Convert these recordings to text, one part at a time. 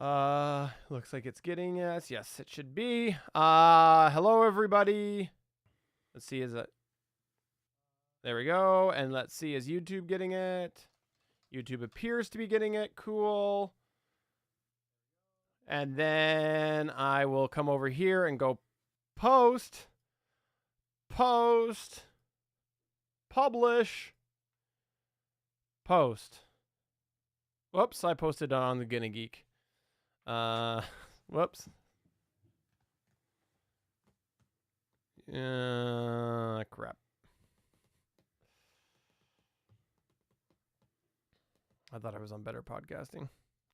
Looks like it's getting us. Yes, it should be. Hello everybody. Let's see, is it? There we go. And let's see, is YouTube getting it? YouTube appears to be getting it. Cool. And then I will come over here and go post, publish, post. Whoops, I posted on the Guinea Geek. Whoops. Crap. I thought I was on Better Podcasting.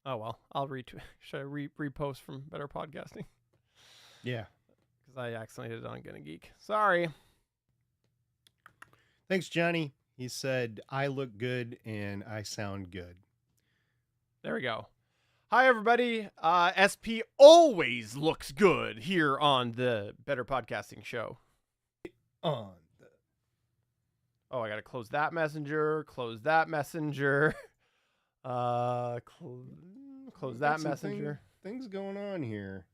Oh well, I'll should I repost from Better Podcasting? Yeah. Because I accidentally did it on Gonna Geek. Sorry. Thanks, Johnny. He said, I look good and I sound good. There we go. Hi, everybody. SP always looks good here on the Better Podcasting Show. Oh, I got to close that messenger. Close that messenger. Close that messenger. Things going on here.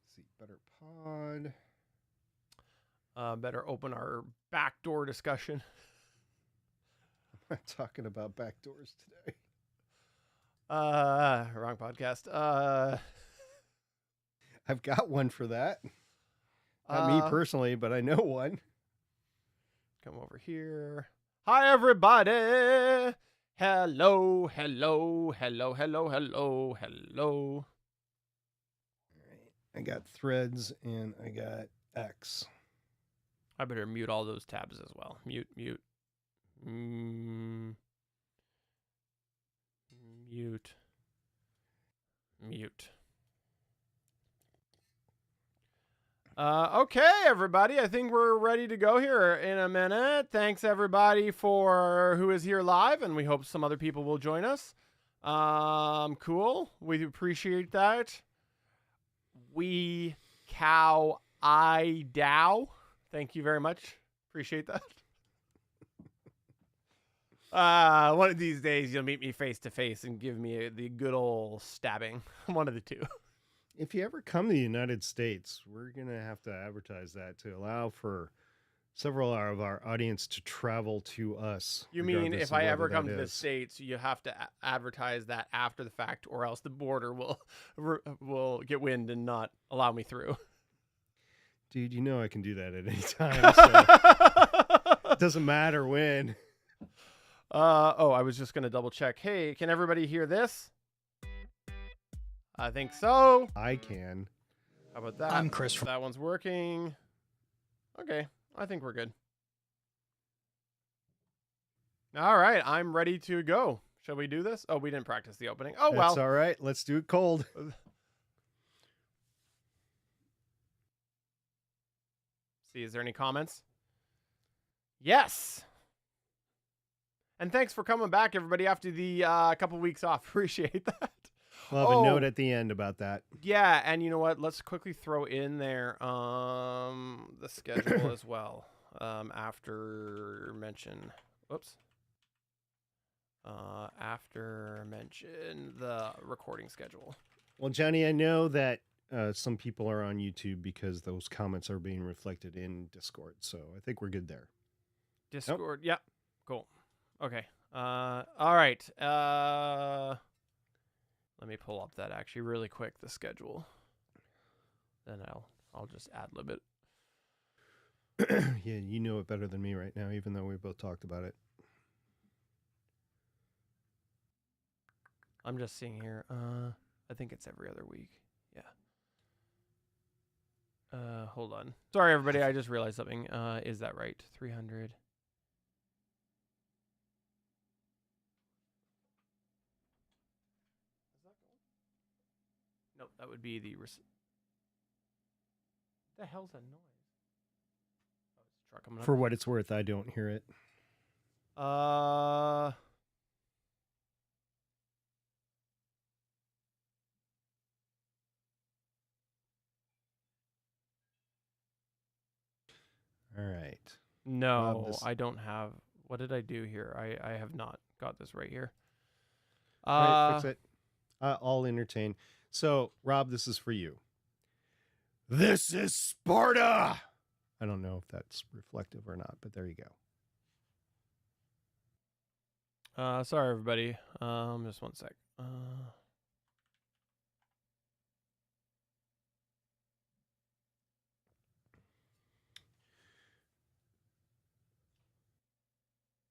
Let's see, Better Pod. Better open our backdoor discussion. I'm not talking about backdoors today. Wrong podcast. I've got one for that. Not me personally, but I know one. Come over here. Hi, everybody. Hello, hello, hello, hello, hello, hello. All right. I got Threads and I got X. I better mute all those tabs as well. Mute. Okay, everybody. I think we're ready to go here in a minute. Thanks, everybody, for who is here live, and we hope some other people will join us. Cool. We appreciate that. We cow I dow. Thank you very much. Appreciate that. One of these days, you'll meet me face to face and give me the good old stabbing. One of the two. If you ever come to the United States, we're going to have to advertise that to allow for several of our audience to travel to us. You mean if I ever come to the States, you have to advertise that after the fact, or else the border will get wind and not allow me through? Dude, you know I can do that at any time. So it doesn't matter when. I was just going to double check. Hey, can everybody hear this? I think so. I can. How about that? I'm Chris. That one's working. Okay, I think we're good. All right, I'm ready to go. Shall we do this? Oh, we didn't practice the opening. Oh, well. That's all right. Let's do it cold. See, is there any comments? Yes. And thanks for coming back, everybody, after the couple weeks off. Appreciate that. We'll have a note at the end about that. Yeah, and you know what? Let's quickly throw in there the schedule as well. After mention. Whoops. After mention the recording schedule. Well, Johnny, I know that some people are on YouTube because those comments are being reflected in Discord. So I think we're good there. Discord. Yep. Cool. Okay. All right. Let me pull up that actually really quick, the schedule. Then I'll just ad-lib it. Yeah, you know it better than me right now, even though we both talked about it. I'm just seeing here. I think it's every other week. Yeah. Hold on. Sorry, everybody. I just realized something. Is that right? 300. Nope, that would be the... the hell's that noise? Oh, it's a truck coming up. For what it's worth, I don't hear it. All right. No, I don't have... What did I do here? I have not got this right here. All right, fix it. I'll entertain. So, Rob, this is for you. This is Sparta. I don't know if that's reflective or not, but there you go. Sorry, everybody. Just one sec.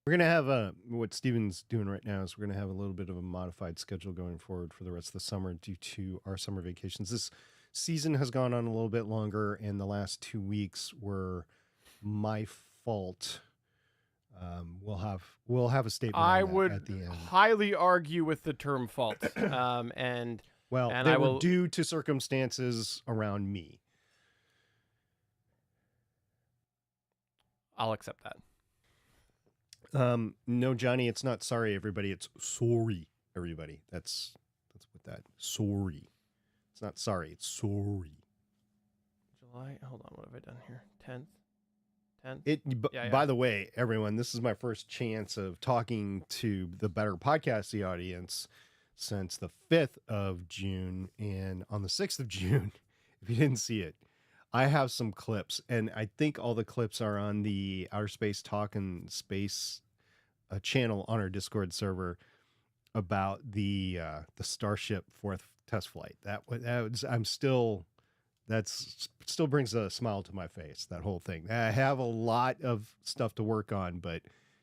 We're going to have what Steven's doing right now is we're going to have a little bit of a modified schedule going forward for the rest of the summer due to our summer vacations. This season has gone on a little bit longer, and the last 2 weeks were my fault. We'll have a statement I on that would at the end. highly argue with the term fault. And Well, and they I were will- due to circumstances around me. I'll accept that. No, Johnny, it's not sorry, everybody. It's sorry, everybody. That's what that sorry. It's not sorry. It's sorry. July. Hold on. What have I done here? 10th. By Yeah. the way, everyone, this is my first chance of talking to the Better Podcasting audience since the 5th of June. And on the 6th of June, if you didn't see it, I have some clips, and I think all the clips are on the Outer Space Talk and Space channel on our Discord server about the Starship 4th test flight. That still brings a smile to my face, that whole thing. I have a lot of stuff to work on, but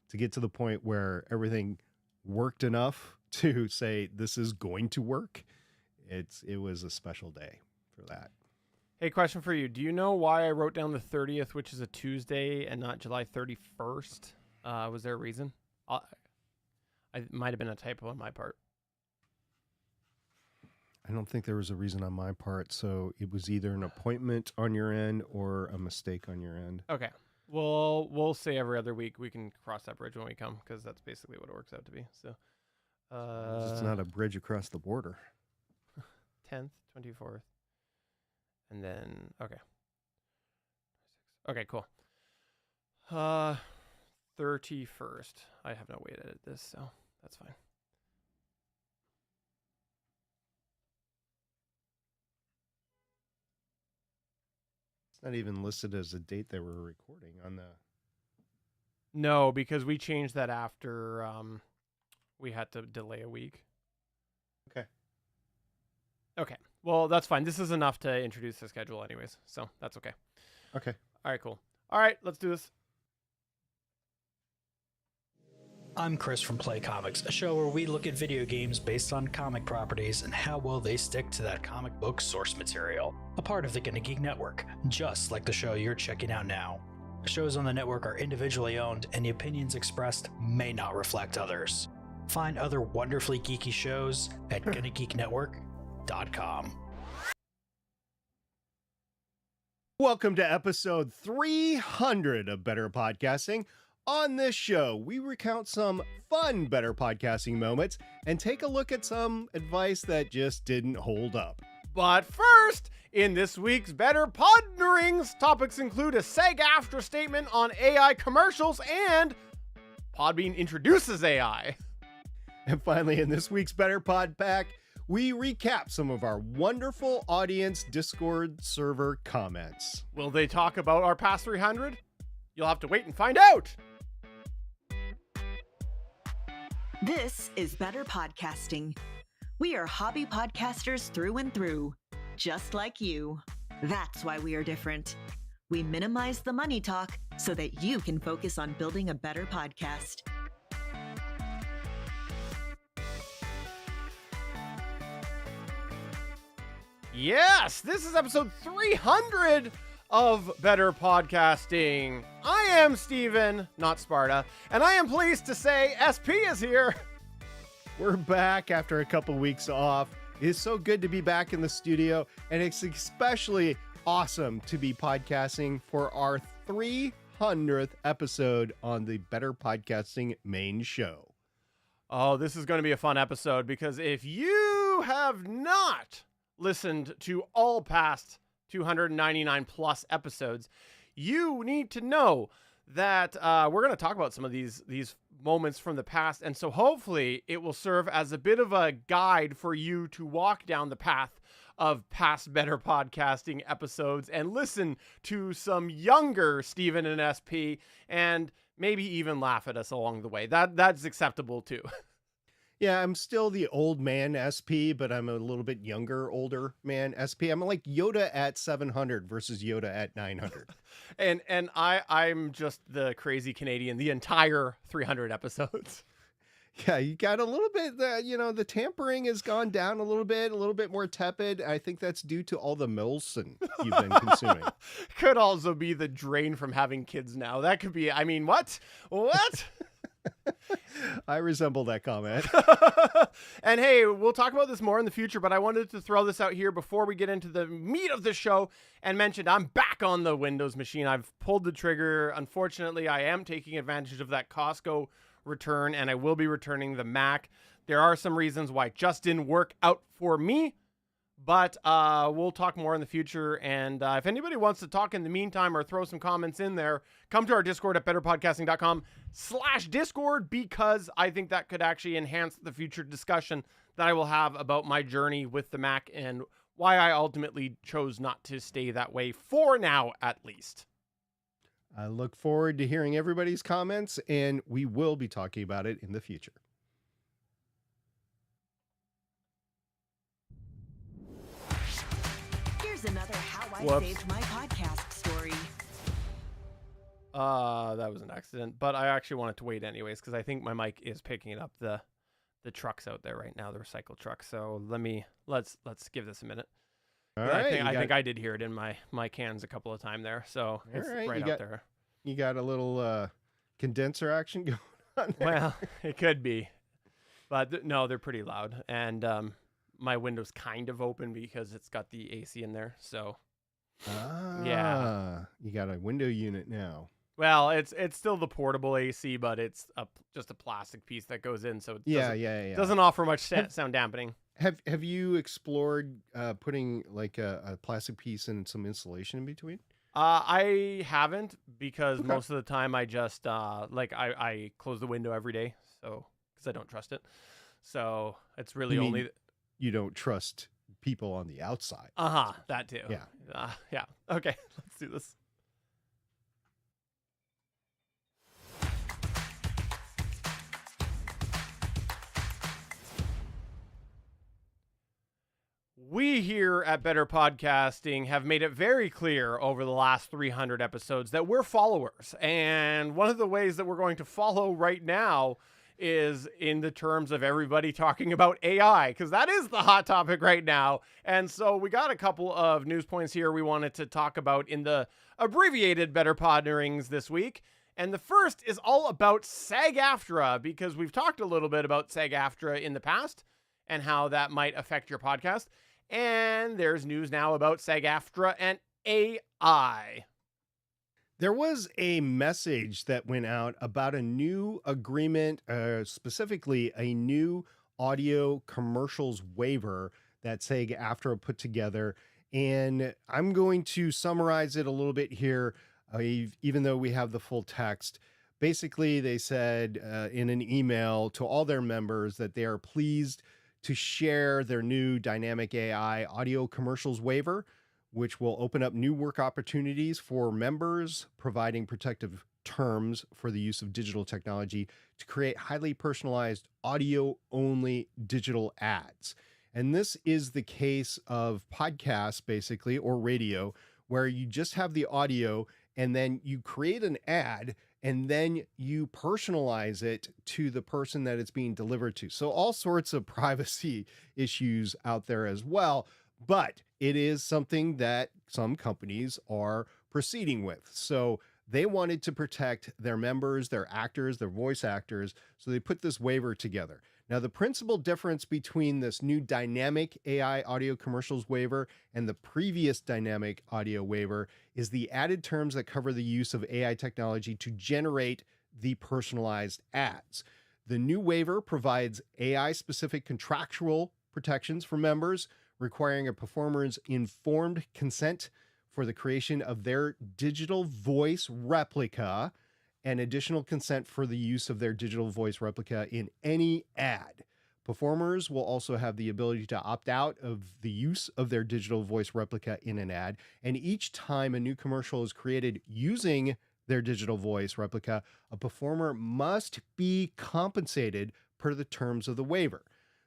to get to the point where everything worked enough to say this is going to work, it was a special day for that. Hey, question for you. Do you know why I wrote down the 30th, which is a Tuesday, and not July 31st? Was there a reason? It might have been a typo on my part. I don't think there was a reason on my part, so it was either an appointment on your end or a mistake on your end. Okay. Well, we'll say every other week. We can cross that bridge when we come, because that's basically what it works out to be. So, It's not a bridge across the border. 10th, 24th, and then okay, cool. 31st. I have no way to edit this, so that's fine. It's not even listed as a date they were recording on the... No, because we changed that after we had to delay a week. Okay. Well, that's fine. This is enough to introduce the schedule anyways, so that's okay. Okay. All right, cool. All right, let's do this. I'm Chris from Play Comics, a show where we look at video games based on comic properties and how well they stick to that comic book source material. A part of the Gonna Geek Network, just like the show you're checking out now. Shows on the network are individually owned, and the opinions expressed may not reflect others. Find other wonderfully geeky shows at GonnaGeekNetwork.com. Welcome to episode 300 of Better Podcasting. On this show, we recount some fun Better Podcasting moments and take a look at some advice that just didn't hold up. But first, in this week's Better Podnerings, topics include a SAG-AFTRA statement on AI commercials and Podbean introduces AI. And finally, in this week's Better Pod Pack, we recap some of our wonderful audience Discord server comments. Will they talk about our past 300? You'll have to wait and find out. This is Better Podcasting. We are hobby podcasters through and through, just like you. That's why we are different. We minimize the money talk so that you can focus on building a better podcast. Yes, this is episode 300 of Better Podcasting. I am Steven, not Sparta, and I am pleased to say SP is here. We're back after a couple weeks off. It's so good to be back in the studio, and it's especially awesome to be podcasting for our 300th episode on the Better Podcasting main show. Oh, this is going to be a fun episode because if you have not listened to all past 299 plus episodes, you need to know that we're going to talk about some of these moments from the past. And so hopefully it will serve as a bit of a guide for you to walk down the path of past Better Podcasting episodes and listen to some younger Steven and SP and maybe even laugh at us along the way. That's acceptable too. Yeah, I'm still the old man SP, but I'm a little bit younger, older man SP. I'm like Yoda at 700 versus Yoda at 900. And I'm just the crazy Canadian the entire 300 episodes. Yeah, you got a little bit, the tampering has gone down a little bit more tepid. I think that's due to all the Milson you've been consuming. Could also be the drain from having kids now. That could be, I mean, what? I resemble that comment. And hey, we'll talk about this more in the future, but I wanted to throw this out here before we get into the meat of the show and mention I'm back on the Windows machine. I've pulled the trigger. Unfortunately, I am taking advantage of that Costco return, and I will be returning the Mac. There are some reasons why it just didn't work out for me, but we'll talk more in the future. And if anybody wants to talk in the meantime or throw some comments in there, come to our Discord at betterpodcasting.com/Discord, because I think that could actually enhance the future discussion that I will have about my journey with the Mac and why I ultimately chose not to stay that way for now, at least. I look forward to hearing everybody's comments, and we will be talking about it in the future. Here's another How I Whoops. Saved My Podcast story. That was an accident, but I actually wanted to wait anyways because I think my mic is picking up the trucks out there right now, the recycle trucks. So let's give this a minute. All I right. think I did hear it in my cans a couple of times there. So it's right out there. You got a little condenser action going on there. Well, it could be, but no, they're pretty loud. And my window's kind of open because it's got the AC in there. So yeah, you got a window unit now. well, it's still the portable AC, but it's just a plastic piece that goes in. So it doesn't offer much sound dampening. Have you explored putting like a plastic piece and some insulation in between? I haven't, because most of the time I just I close the window every day, so because I don't trust it. So it's really you don't trust people on the outside. That too. Yeah. Yeah. Okay, let's do this. We here at Better Podcasting have made it very clear over the last 300 episodes that we're followers. And one of the ways that we're going to follow right now is in the terms of everybody talking about AI, because that is the hot topic right now. And so we got a couple of news points here we wanted to talk about in the abbreviated Better Podderings this week. And the first is all about SAG-AFTRA, because we've talked a little bit about SAG-AFTRA in the past and how that might affect your podcast. And there's news now about SAG-AFTRA and AI. There was a message that went out about a new agreement, specifically a new audio commercials waiver that SAG-AFTRA put together. And I'm going to summarize it a little bit here, even though we have the full text. Basically, they said in an email to all their members that they are pleased to share their new dynamic AI audio commercials waiver, which will open up new work opportunities for members, providing protective terms for the use of digital technology to create highly personalized audio-only digital ads. And this is the case of podcasts, basically, or radio, where you just have the audio and then you create an ad and then you personalize it to the person that it's being delivered to. So all sorts of privacy issues out there as well, but it is something that some companies are proceeding with. So they wanted to protect their members, their actors, their voice actors, so they put this waiver together. Now, the principal difference between this new dynamic AI audio commercials waiver and the previous dynamic audio waiver is the added terms that cover the use of AI technology to generate the personalized ads. The new waiver provides AI-specific contractual protections for members, requiring a performer's informed consent for the creation of their digital voice replica, and additional consent for the use of their digital voice replica in any ad. Performers will also have the ability to opt out of the use of their digital voice replica in an ad, and each time a new commercial is created using their digital voice replica, a performer must be compensated per the terms of the waiver.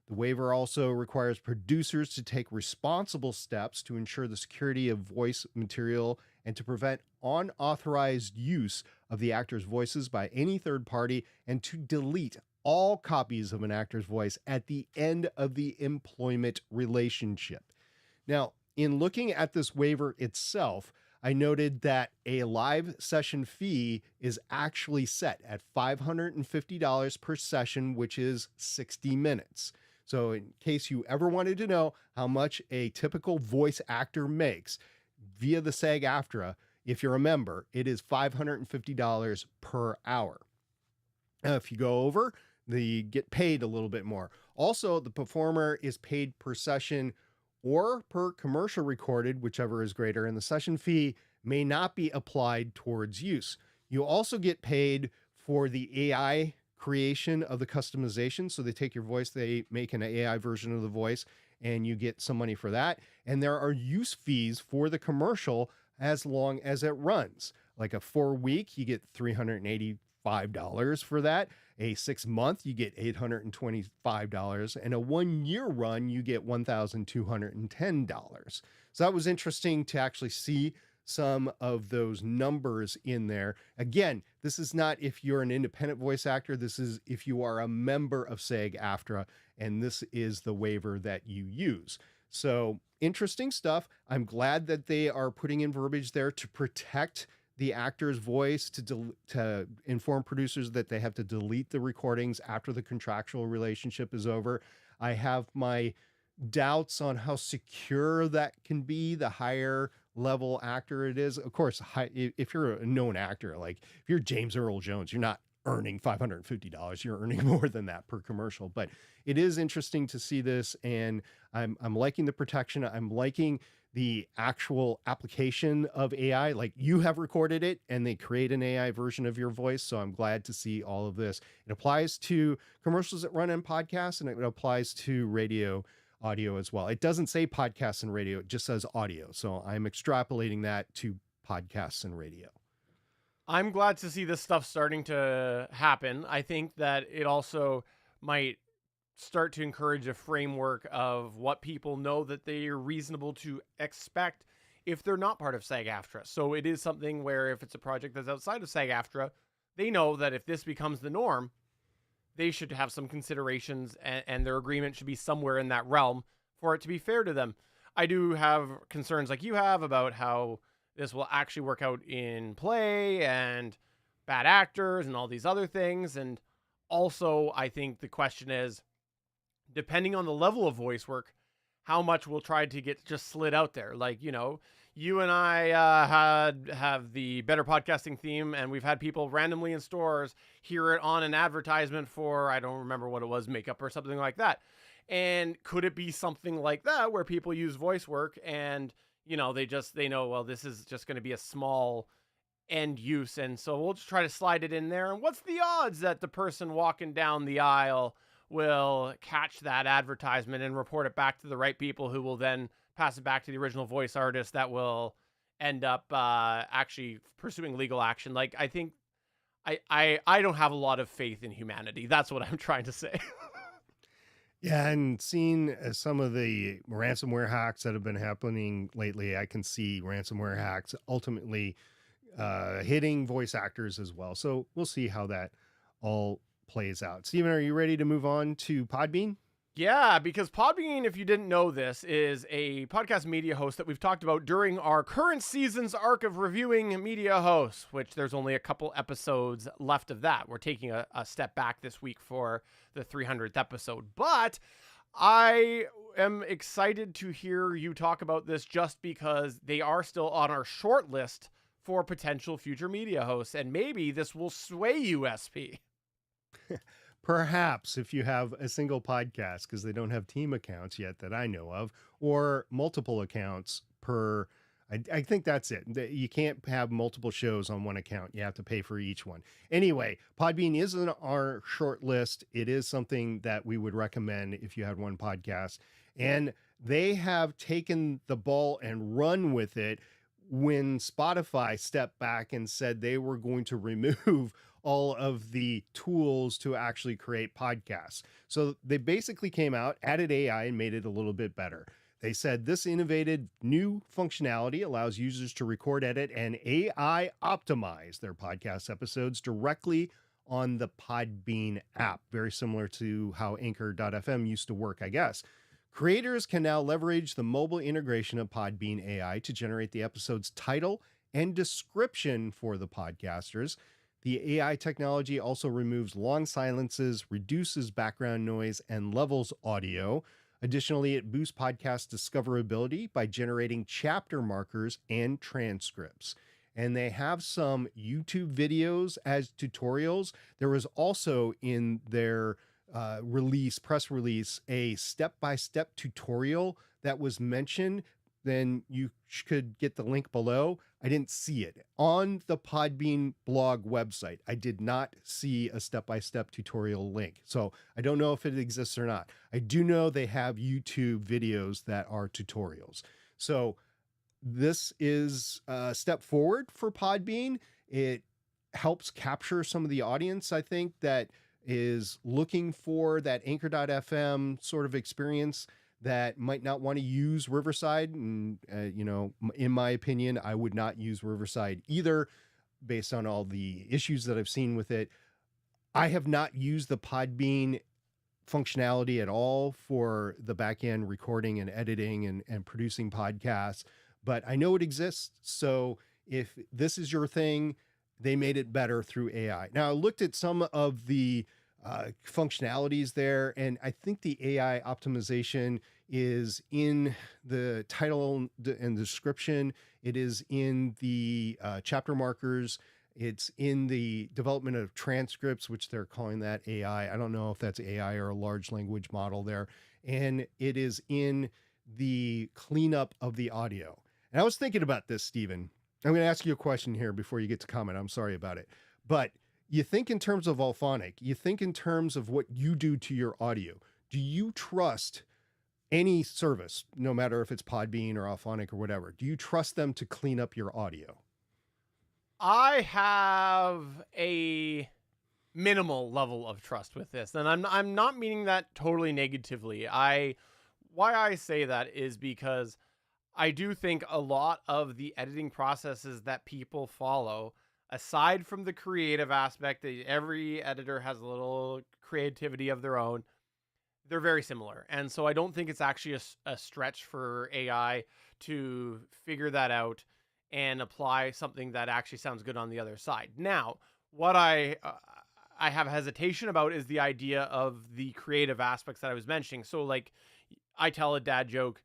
The waiver also requires producers to take responsible steps to ensure the security of voice material and to prevent unauthorized use of the actors' voices by any third party, and to delete all copies of an actor's voice at the end of the employment relationship. Now, in looking at this waiver itself, I noted that a live session fee is actually set at $550 per session, which is 60 minutes. So in case you ever wanted to know how much a typical voice actor makes via the SAG-AFTRA, if you're a member, it is $550 per hour. Now, if you go over, you get paid a little bit more. Also, the performer is paid per session or per commercial recorded, whichever is greater, and the session fee may not be applied towards use. You also get paid for the AI creation of the customization. So they take your voice, they make an AI version of the voice, and you get some money for that. And there are use fees for the commercial as long as it runs. Like a 4-week, you get $385 for that. A 6-month, you get $825. And a 1-year run, you get $1,210. So that was interesting to actually see some of those numbers in there. Again, this is not if you're an independent voice actor. This is if you are a member of SAG-AFTRA, and this is the waiver that you use. So interesting stuff. I'm glad that they are putting in verbiage there to protect the actor's voice, to inform producers that they have to delete the recordings after the contractual relationship is over. I have my doubts on how secure that can be the higher level actor it is. Of course, if you're a known actor, like if you're James Earl Jones, you're not earning $550. You're earning more than that per commercial. But it is interesting to see this, and I'm liking the protection. I'm liking the actual application of AI. Like, you have recorded it and they create an AI version of your voice. So I'm glad to see all of this. It applies to commercials that run on podcasts, and it applies to radio audio as well. It doesn't say podcasts and radio, it just says audio. So I'm extrapolating that to podcasts and radio. I'm glad to see this stuff starting to happen. I think that it also might start to encourage a framework of what people know that they are reasonable to expect if they're not part of SAG-AFTRA. So it is something where if it's a project that's outside of SAG-AFTRA, they know that if this becomes the norm, they should have some considerations, and their agreement should be somewhere in that realm for it to be fair to them. I do have concerns like you have about how this will actually work out in play and bad actors and all these other things. And also, I think the question is, depending on the level of voice work, how much we'll try to get just slid out there. Like, you know, you and I have the Better Podcasting theme, and we've had people randomly in stores hear it on an advertisement for, I don't remember what it was, makeup or something like that. And could it be something like that where people use voice work and, you know, they know, well, this is just going to be a small end use, and so we'll just try to slide it in there. And what's the odds that the person walking down the aisle will catch that advertisement and report it back to the right people, who will then pass it back to the original voice artist that will end up actually pursuing legal action? Like, I think I don't have a lot of faith in humanity. That's what I'm trying to say. Yeah, and seeing some of the ransomware hacks that have been happening lately, I can see ransomware hacks ultimately hitting voice actors as well. So we'll see how that all plays out. Steven, are you ready to move on to Podbean? Yeah, because Podbean, if you didn't know this, is a podcast media host that we've talked about during our current season's arc of reviewing media hosts, which there's only a couple episodes left of that. We're taking a step back this week for the 300th episode. But I am excited to hear you talk about this just because they are still on our short list for potential future media hosts. And maybe this will sway you, SP. Perhaps if you have a single podcast, because they don't have team accounts yet that I know of, or multiple accounts per I think that's it. You can't have multiple shows on one account. You have to pay for each one. Anyway, Podbean is on our short list. It is something that we would recommend if you had one podcast. And they have taken the ball and run with it when Spotify stepped back and said they were going to remove all of the tools to actually create podcasts. So they basically came out, added AI, and made it a little bit better. They said this innovative new functionality allows users to record, edit, and AI optimize their podcast episodes directly on the Podbean app, very similar to how Anchor.fm used to work, I guess. Creators can now leverage the mobile integration of Podbean AI to generate the episode's title and description for the podcasters. The AI technology also removes long silences, reduces background noise, and levels audio. Additionally, it boosts podcast discoverability by generating chapter markers and transcripts. And they have some YouTube videos as tutorials. There was also in their press release, a step-by-step tutorial that was mentioned. Then you could get the link below. I didn't see it on the Podbean blog website. I did not see a step-by-step tutorial link. So I don't know if it exists or not. I do know they have YouTube videos that are tutorials. So this is a step forward for Podbean. It helps capture some of the audience, I think, that is looking for that Anchor.fm sort of experience that might not want to use Riverside. And, in my opinion, I would not use Riverside either based on all the issues that I've seen with it. I have not used the Podbean functionality at all for the back-end recording and editing and producing podcasts, but I know it exists. So if this is your thing, they made it better through AI. Now, I looked at some of the functionalities there, and I think the AI optimization is in the title and description. It is in the chapter markers. It's in the development of transcripts, which they're calling that AI. I don't know if that's AI or a large language model there. And it is in the cleanup of the audio. And I was thinking about this, Stephen. I'm going to ask you a question here before you get to comment. I'm sorry about it. But you think in terms of Auphonic, you think in terms of what you do to your audio. Do you trust any service, no matter if it's Podbean or Auphonic or whatever? Do you trust them to clean up your audio? I have a minimal level of trust with this, and I'm not meaning that totally negatively. Why I say that is because I do think a lot of the editing processes that people follow, aside from the creative aspect, that every editor has a little creativity of their own, they're very similar. And so I don't think it's actually a stretch for AI to figure that out and apply something that actually sounds good on the other side. Now, what I have hesitation about is the idea of the creative aspects that I was mentioning. So like, I tell a dad joke,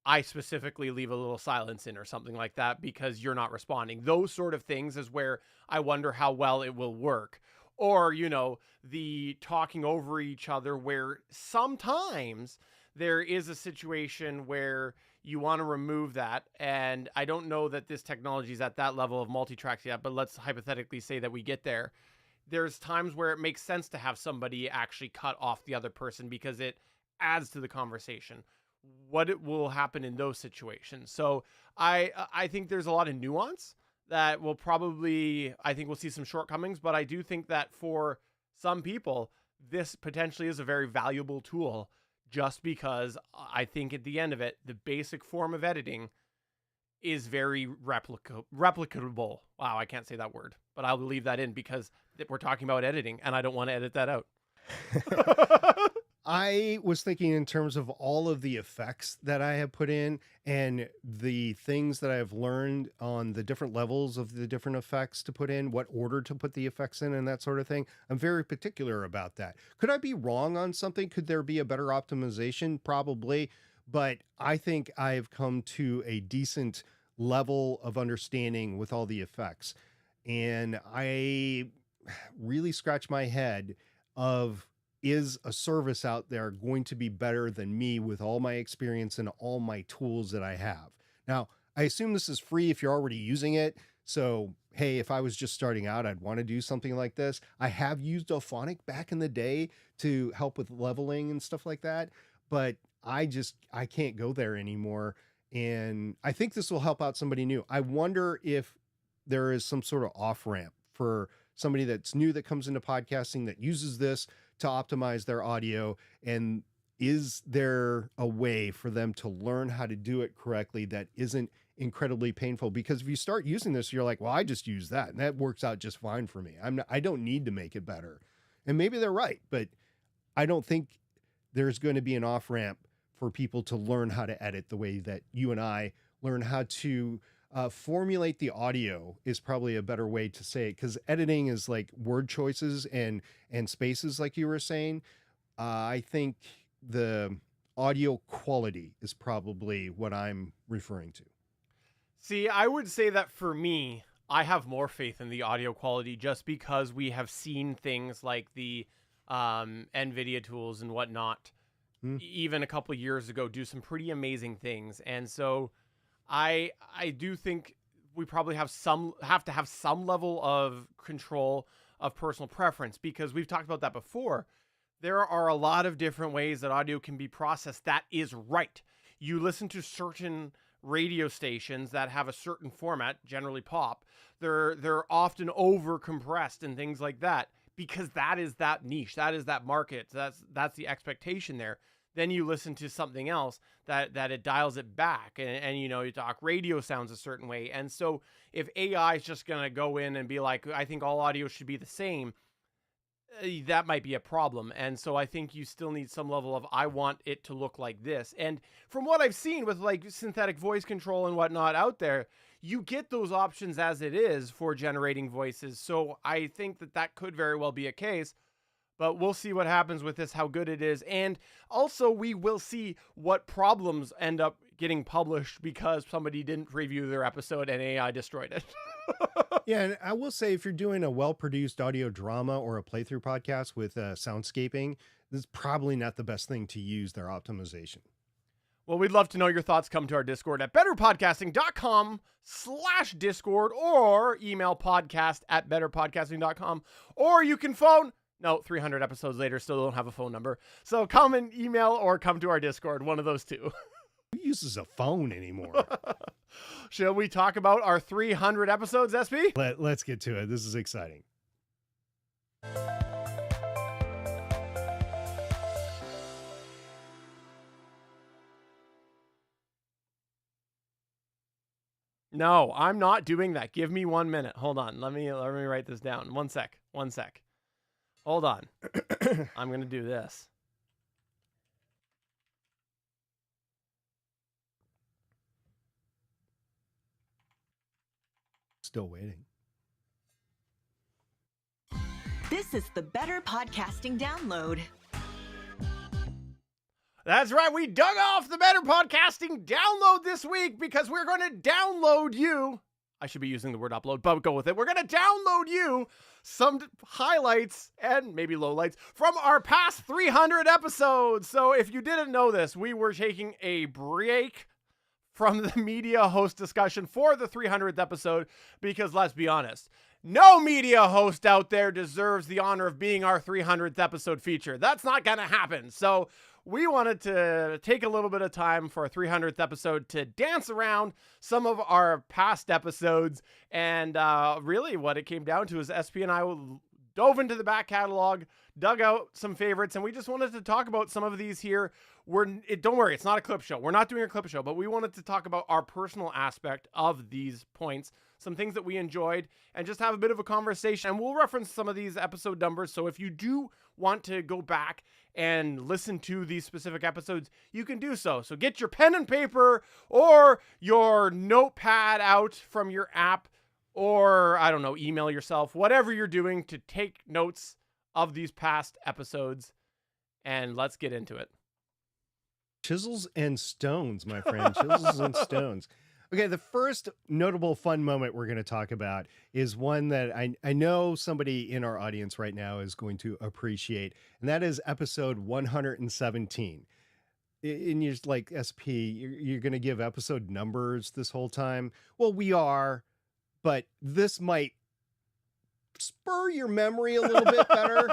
I specifically leave a little silence in or something like that because you're not responding. Those sort of things is where I wonder how well it will work. Or, the talking over each other, where sometimes there is a situation where you want to remove that. And I don't know that this technology is at that level of multi-tracks yet, but let's hypothetically say that we get there. There's times where it makes sense to have somebody actually cut off the other person because it adds to the conversation. What it will happen in those situations. So I think there's a lot of nuance that will probably, I think we'll see some shortcomings, but I do think that for some people, this potentially is a very valuable tool just because I think at the end of it, the basic form of editing is very replicable. Wow, I can't say that word, but I'll leave that in because we're talking about editing and I don't want to edit that out. I was thinking in terms of all of the effects that I have put in and the things that I've learned on the different levels of the different effects to put in, what order to put the effects in and that sort of thing. I'm very particular about that. Could I be wrong on something? Could there be a better optimization? Probably. But I think I've come to a decent level of understanding with all the effects. And I really scratch my head of, is a service out there going to be better than me with all my experience and all my tools that I have? Now, I assume this is free if you're already using it. So, hey, if I was just starting out, I'd want to do something like this. I have used Auphonic back in the day to help with leveling and stuff like that, but I can't go there anymore. And I think this will help out somebody new. I wonder if there is some sort of off ramp for somebody that's new that comes into podcasting that uses this to optimize their audio. And is there a way for them to learn how to do it correctly that isn't incredibly painful? Because if you start using this, you're like, well, I just use that and that works out just fine for me. I don't need to make it better. And maybe they're right, but I don't think there's going to be an off ramp for people to learn how to edit the way that you and I learn how to formulate the audio is probably a better way to say it. Cause editing is like word choices and spaces, like you were saying. I think the audio quality is probably what I'm referring to. See, I would say that for me, I have more faith in the audio quality just because we have seen things like the NVIDIA tools and whatnot, even a couple years ago, do some pretty amazing things. And so I do think we probably have to have some level of control of personal preference, because we've talked about that before. There are a lot of different ways that audio can be processed that is right. You listen to certain radio stations that have a certain format, generally pop. They're often over compressed and things like that, because that is that niche, that is that market. That's the expectation there. Then you listen to something else that it dials it back, and you talk radio sounds a certain way. And so if AI is just going to go in and be like, I think all audio should be the same, that might be a problem. And so I think you still need some level of, I want it to look like this. And from what I've seen with like synthetic voice control and whatnot out there, you get those options as it is for generating voices. So I think that could very well be a case, but we'll see what happens with this, how good it is. And also we will see what problems end up getting published because somebody didn't review their episode and AI destroyed it. Yeah, and I will say, if you're doing a well-produced audio drama or a playthrough podcast with soundscaping, this is probably not the best thing to use their optimization. Well, we'd love to know your thoughts. Come to our Discord at betterpodcasting.com/Discord, or email podcast@betterpodcasting.com, or you can phone. No, 300 episodes later, still don't have a phone number. So come and email or come to our Discord, one of those two. Who uses a phone anymore? Shall we talk about our 300 episodes, SB? Let's get to it. This is exciting. No, I'm not doing that. Give me 1 minute. Hold on. Let me write this down. One sec. Hold on. I'm going to do this. Still waiting. This is the Better Podcasting Download. That's right. We dug off the Better Podcasting Download this week because we're going to download you. I should be using the word upload, but go with it. We're going to download you some highlights and maybe lowlights from our past 300 episodes. So if you didn't know this, we were taking a break from the media host discussion for the 300th episode because, let's be honest, no media host out there deserves the honor of being our 300th episode feature. That's not going to happen. So we wanted to take a little bit of time for our 300th episode to dance around some of our past episodes. And really what it came down to is SP and I dove into the back catalog, dug out some favorites, and we just wanted to talk about some of these here. Don't worry, it's not a clip show. We're not doing a clip show, but we wanted to talk about our personal aspect of these points, some things that we enjoyed, and just have a bit of a conversation. And we'll reference some of these episode numbers. So if you do want to go back and listen to these specific episodes, you can do so. So get your pen and paper or your notepad out from your app, or I don't know, email yourself, whatever you're doing to take notes of these past episodes. And let's get into it. Chisels and stones, my friend. Chisels and stones. Okay, the first notable fun moment we're going to talk about is one that I know somebody in our audience right now is going to appreciate, and that is episode 117. and you're just like, SP, you're going to give episode numbers this whole time. Well, we are, but this might spur your memory a little bit better.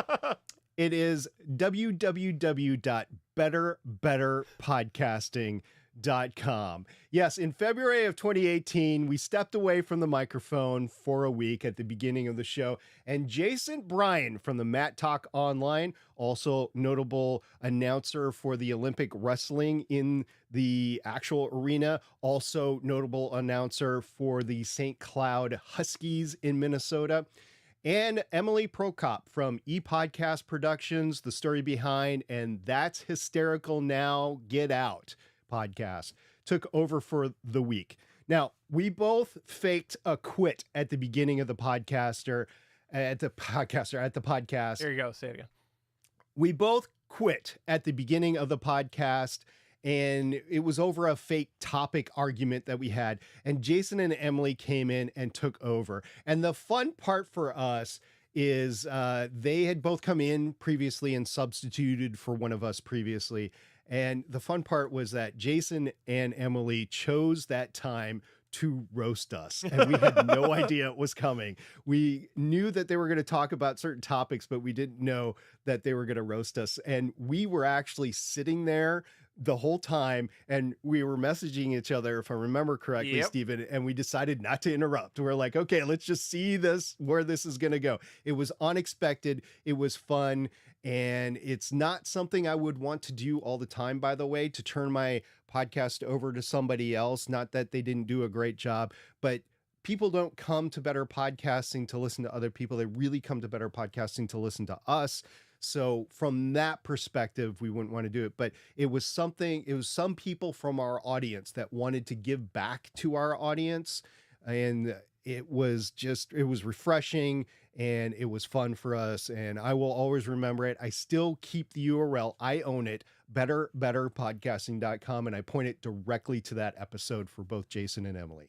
It is www.betterbetterpodcasting.com. Yes, in February of 2018, we stepped away from the microphone for a week at the beginning of the show, and Jason Bryan from the Matt Talk Online, also notable announcer for the Olympic wrestling in the actual arena, also notable announcer for the St. Cloud Huskies in Minnesota, and Emily Prokop from ePodcast Productions, The Story Behind, and That's Hysterical Now, Get Out podcast, took over for the week. Now, we both faked a quit at the beginning of the podcast. There you go. Say it again. We both quit at the beginning of the podcast, and it was over a fake topic argument that we had. And Jason and Emily came in and took over. And the fun part for us is they had both come in previously and substituted for one of us previously. And the fun part was that Jason and Emily chose that time to roast us, and we had no idea it was coming. We knew that they were going to talk about certain topics, but we didn't know that they were going to roast us. And we were actually sitting there the whole time, and we were messaging each other, if I remember correctly, Yep. Stephen, and we decided not to interrupt. We're like, okay, let's just see where this is going to go. It was unexpected. It was fun. And it's not something I would want to do all the time, by the way, to turn my podcast over to somebody else. Not that they didn't do a great job, but people don't come to Better Podcasting to listen to other people. They really come to Better Podcasting to listen to us. So from that perspective, we wouldn't want to do it. But it was some people from our audience that wanted to give back to our audience. And it was refreshing, and it was fun for us. And I will always remember it. I still keep the URL. I own it, betterpodcasting.com. And I point it directly to that episode for both Jason and Emily.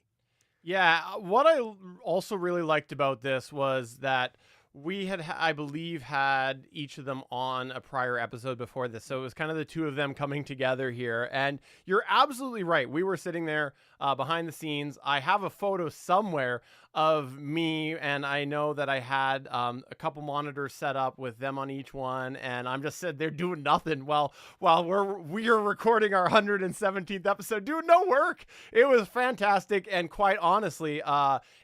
Yeah, what I also really liked about this was that we had, I believe, had each of them on a prior episode before this. So it was kind of the two of them coming together here. And you're absolutely right. We were sitting there behind the scenes. I have a photo somewhere of me, and I know that I had a couple monitors set up with them on each one. And I'm just sitting there doing nothing while we are recording our 117th episode, doing no work. It was fantastic. And quite honestly,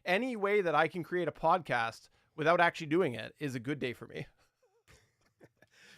any way that I can create a podcast without actually doing it is a good day for me.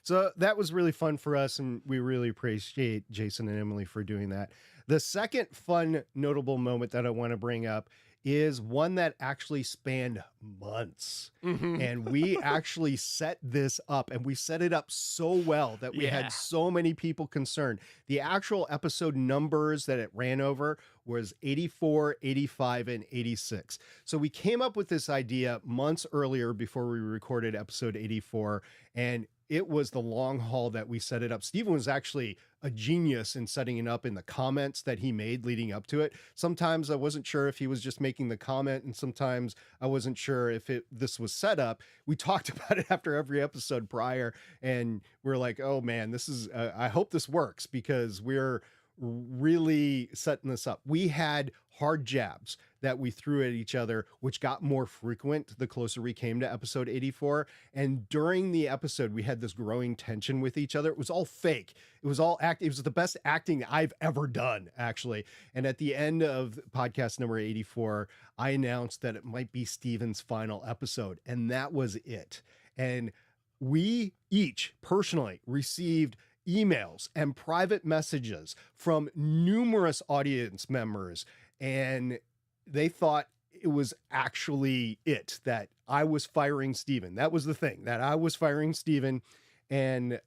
So that was really fun for us, and we really appreciate Jason and Emily for doing that. The second fun, notable moment that I want to bring up is one that actually spanned months. Mm-hmm. And we actually set this up, and we set it up so well that we had so many people concerned. The actual episode numbers that it ran over was 84, 85, and 86. So we came up with this idea months earlier before we recorded episode 84, and it was the long haul that we set it up. Stephen was actually a genius in setting it up in the comments that he made leading up to it. Sometimes I wasn't sure if he was just making the comment, and sometimes I wasn't sure if this was set up. We talked about it after every episode prior, and we're like, oh man, this is, I hope this works, because we're really setting this up. We had hard jabs that we threw at each other, which got more frequent the closer we came to episode 84. And during the episode, we had this growing tension with each other. It was all fake. It was all act. It was the best acting I've ever done, actually. And at the end of podcast number 84, I announced that it might be Stephen's final episode. And that was it. And we each personally received emails and private messages from numerous audience members, and they thought it was actually that I was firing Stephen. That was the thing, that I was firing Stephen, and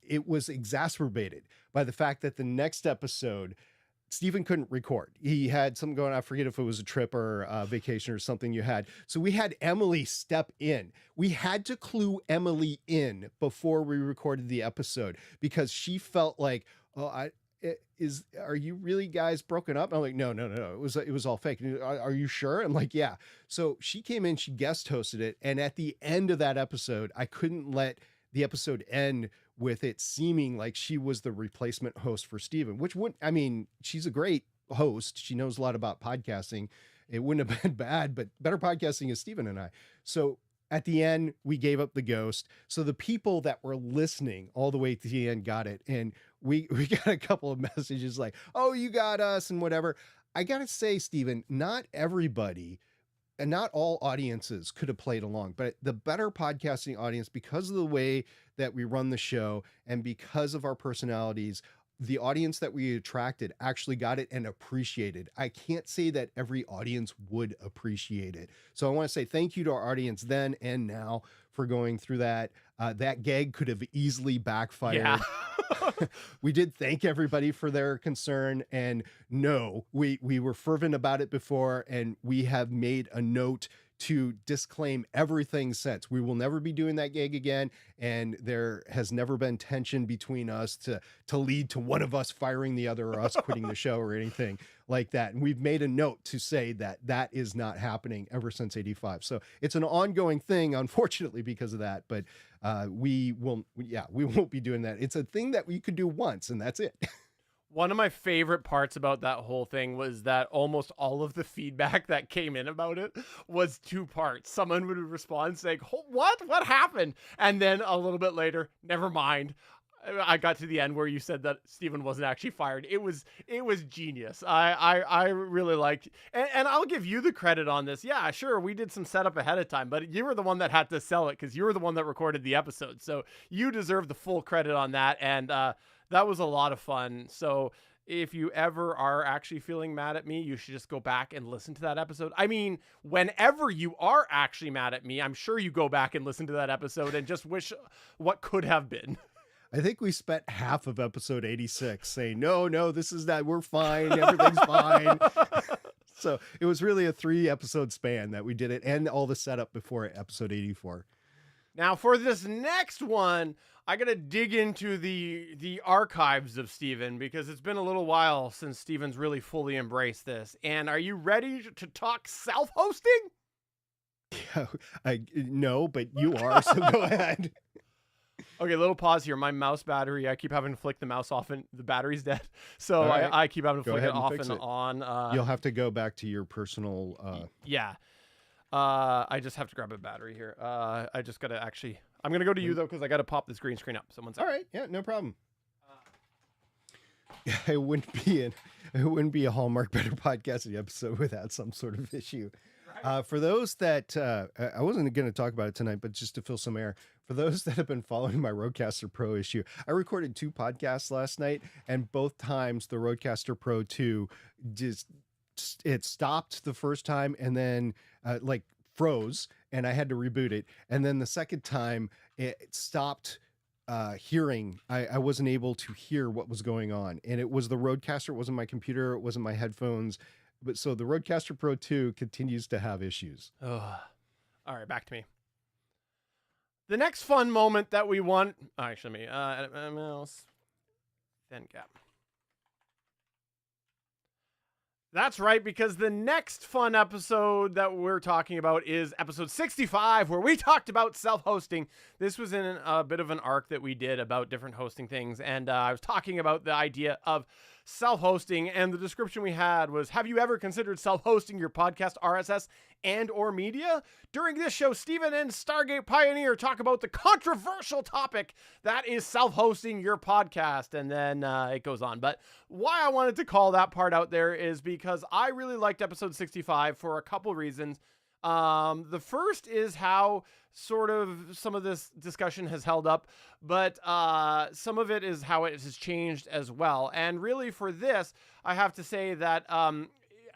it was exacerbated by the fact that the next episode, Stephen couldn't record. He had something going on. I forget if it was a trip or a vacation or something you had. So we had Emily step in. We had to clue Emily in before we recorded the episode, because she felt like, oh, are you really guys broken up? And I'm like, no. It was all fake. Are you sure? I'm like, yeah. So she came in, she guest hosted it. And at the end of that episode, I couldn't let the episode end with it seeming like she was the replacement host for Steven, which wouldn't, I mean, she's a great host. She knows a lot about podcasting. It wouldn't have been bad, but Better Podcasting is Steven and I. So at the end, we gave up the ghost. So the people that were listening all the way to the end got it. And we got a couple of messages like, oh, you got us and whatever. I got to say, Steven, not everybody and not all audiences could have played along, but the Better Podcasting audience, because of the way that we run the show and because of our personalities, the audience that we attracted actually got it and appreciated. I can't say that every audience would appreciate it. So I want to say thank you to our audience then and now for going through that. That gag could have easily backfired. Yeah. We did thank everybody for their concern, and no, we were fervent about it before, and we have made a note to disclaim everything since. We will never be doing that gag again, and there has never been tension between us to lead to one of us firing the other or us quitting the show or anything like that. And we've made a note to say that that is not happening ever since 85. So it's an ongoing thing, unfortunately, because of that. But we won't be doing that. It's a thing that we could do once, and that's it. One of my favorite parts about that whole thing was that almost all of the feedback that came in about it was two parts. Someone would respond saying, what happened? And then a little bit later, never mind. I got to the end where you said that Steven wasn't actually fired. It was genius. I really liked, and I'll give you the credit on this. Yeah, sure. We did some setup ahead of time, but you were the one that had to sell it because you were the one that recorded the episode. So you deserve the full credit on that. And, that was a lot of fun. So if you ever are actually feeling mad at me, you should just go back and listen to that episode. I mean, whenever you are actually mad at me, I'm sure you go back and listen to that episode and just wish what could have been. I think we spent half of episode 86 saying, no, this is not, we're fine. Everything's fine. So it was really a 3 episode span that we did it, and all the setup before episode 84. Now for this next one, I got to dig into the archives of Steven because it's been a little while since Steven's really fully embraced this. And are you ready to talk self-hosting? Yeah, no, but you are, so go ahead. Okay, little pause here. My mouse battery, I keep having to flick the mouse off and the battery's dead. So right. I keep having to flick it off and on. You'll have to go back to your personal... Yeah. I just have to grab a battery here. I just got to actually... I'm going to go to you, though, because I got to pop this green screen up. Someone's all right. Yeah, no problem. It wouldn't be a Hallmark Better Podcasting episode without some sort of issue. Right. For those that... I wasn't going to talk about it tonight, but just to fill some air. For those that have been following my Rodecaster Pro issue, I recorded 2 podcasts last night, and both times the Rodecaster Pro 2 it stopped the first time and then froze, and I had to reboot it. And then the second time it stopped hearing. I wasn't able to hear what was going on, and it was the Rodecaster. It wasn't my computer. It wasn't my headphones. But so the Rodecaster Pro 2 continues to have issues. Oh, all right, back to me. The next fun moment that we want, actually, mouse, thin gap. That's right, because the next fun episode that we're talking about is episode 65, where we talked about self-hosting. This was in a bit of an arc that we did about different hosting things, and I was talking about the idea of self-hosting, and the description we had was, have you ever considered self-hosting your podcast RSS and or media? During this show, Steven and Stargate Pioneer talk about the controversial topic that is self-hosting your podcast, and then it goes on. But why I wanted to call that part out there is because I really liked episode 65 for a couple reasons. The first is how sort of some of this discussion has held up, but some of it is how it has changed as well. And really for this, I have to say that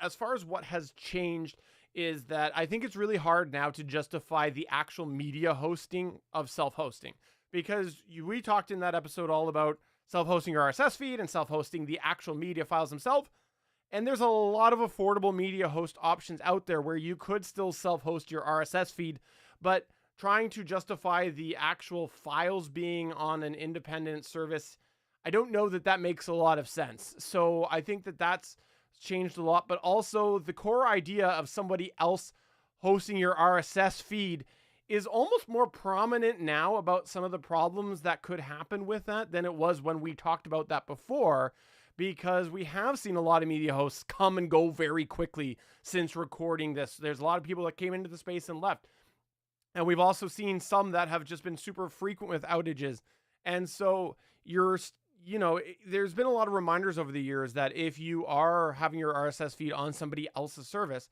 as far as what has changed is that I think it's really hard now to justify the actual media hosting of self-hosting, because we talked in that episode all about self-hosting your RSS feed and self-hosting the actual media files themselves. And there's a lot of affordable media host options out there where you could still self-host your RSS feed, but trying to justify the actual files being on an independent service, I don't know that that makes a lot of sense. So I think that that's changed a lot, but also the core idea of somebody else hosting your RSS feed is almost more prominent now about some of the problems that could happen with that than it was when we talked about that before, because we have seen a lot of media hosts come and go very quickly since recording this. There's a lot of people that came into the space and left. And we've also seen some that have just been super frequent with outages. And so there's been a lot of reminders over the years that if you are having your RSS feed on somebody else's service,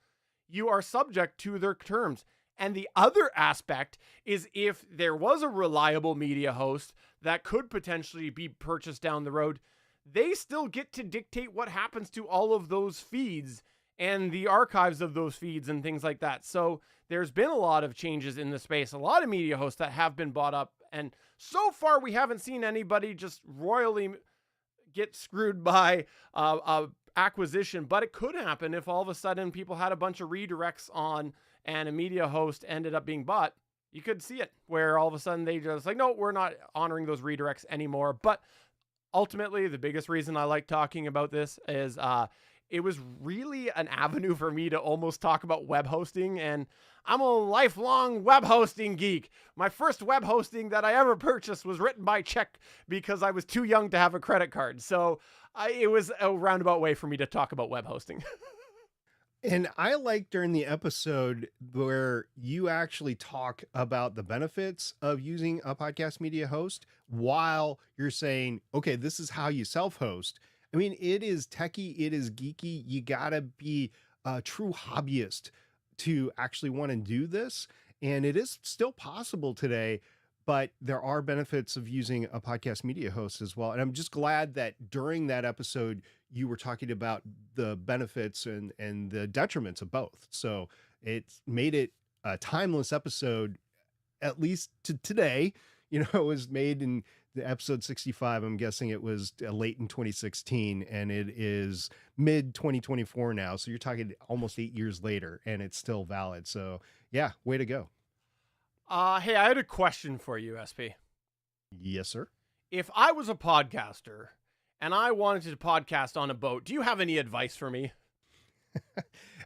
you are subject to their terms. And the other aspect is if there was a reliable media host that could potentially be purchased down the road, they still get to dictate what happens to all of those feeds and the archives of those feeds and things like that. So there's been a lot of changes in the space, a lot of media hosts that have been bought up. And so far, we haven't seen anybody just royally get screwed by acquisition, but it could happen if all of a sudden people had a bunch of redirects on and a media host ended up being bought. You could see it where all of a sudden they just like, no, we're not honoring those redirects anymore. But ultimately, the biggest reason I like talking about this is it was really an avenue for me to almost talk about web hosting. And I'm a lifelong web hosting geek. My first web hosting that I ever purchased was written by check because I was too young to have a credit card. So it was a roundabout way for me to talk about web hosting. And I like during the episode where you actually talk about the benefits of using a podcast media host while you're saying, okay, this is how you self-host. I mean, it is techie, it is geeky. You gotta be a true hobbyist to actually want to do this. And it is still possible today, but there are benefits of using a podcast media host as well. And I'm just glad that during that episode, you were talking about the benefits and the detriments of both. So it's made it a timeless episode, at least to today. You know, it was made in the episode 65. I'm guessing it was late in 2016, and it is mid 2024 now. So you're talking almost 8 years later, and it's still valid. So yeah, way to go. Hey, I had a question for you, SP. Yes, sir. If I was a podcaster and I wanted to podcast on a boat, do you have any advice for me?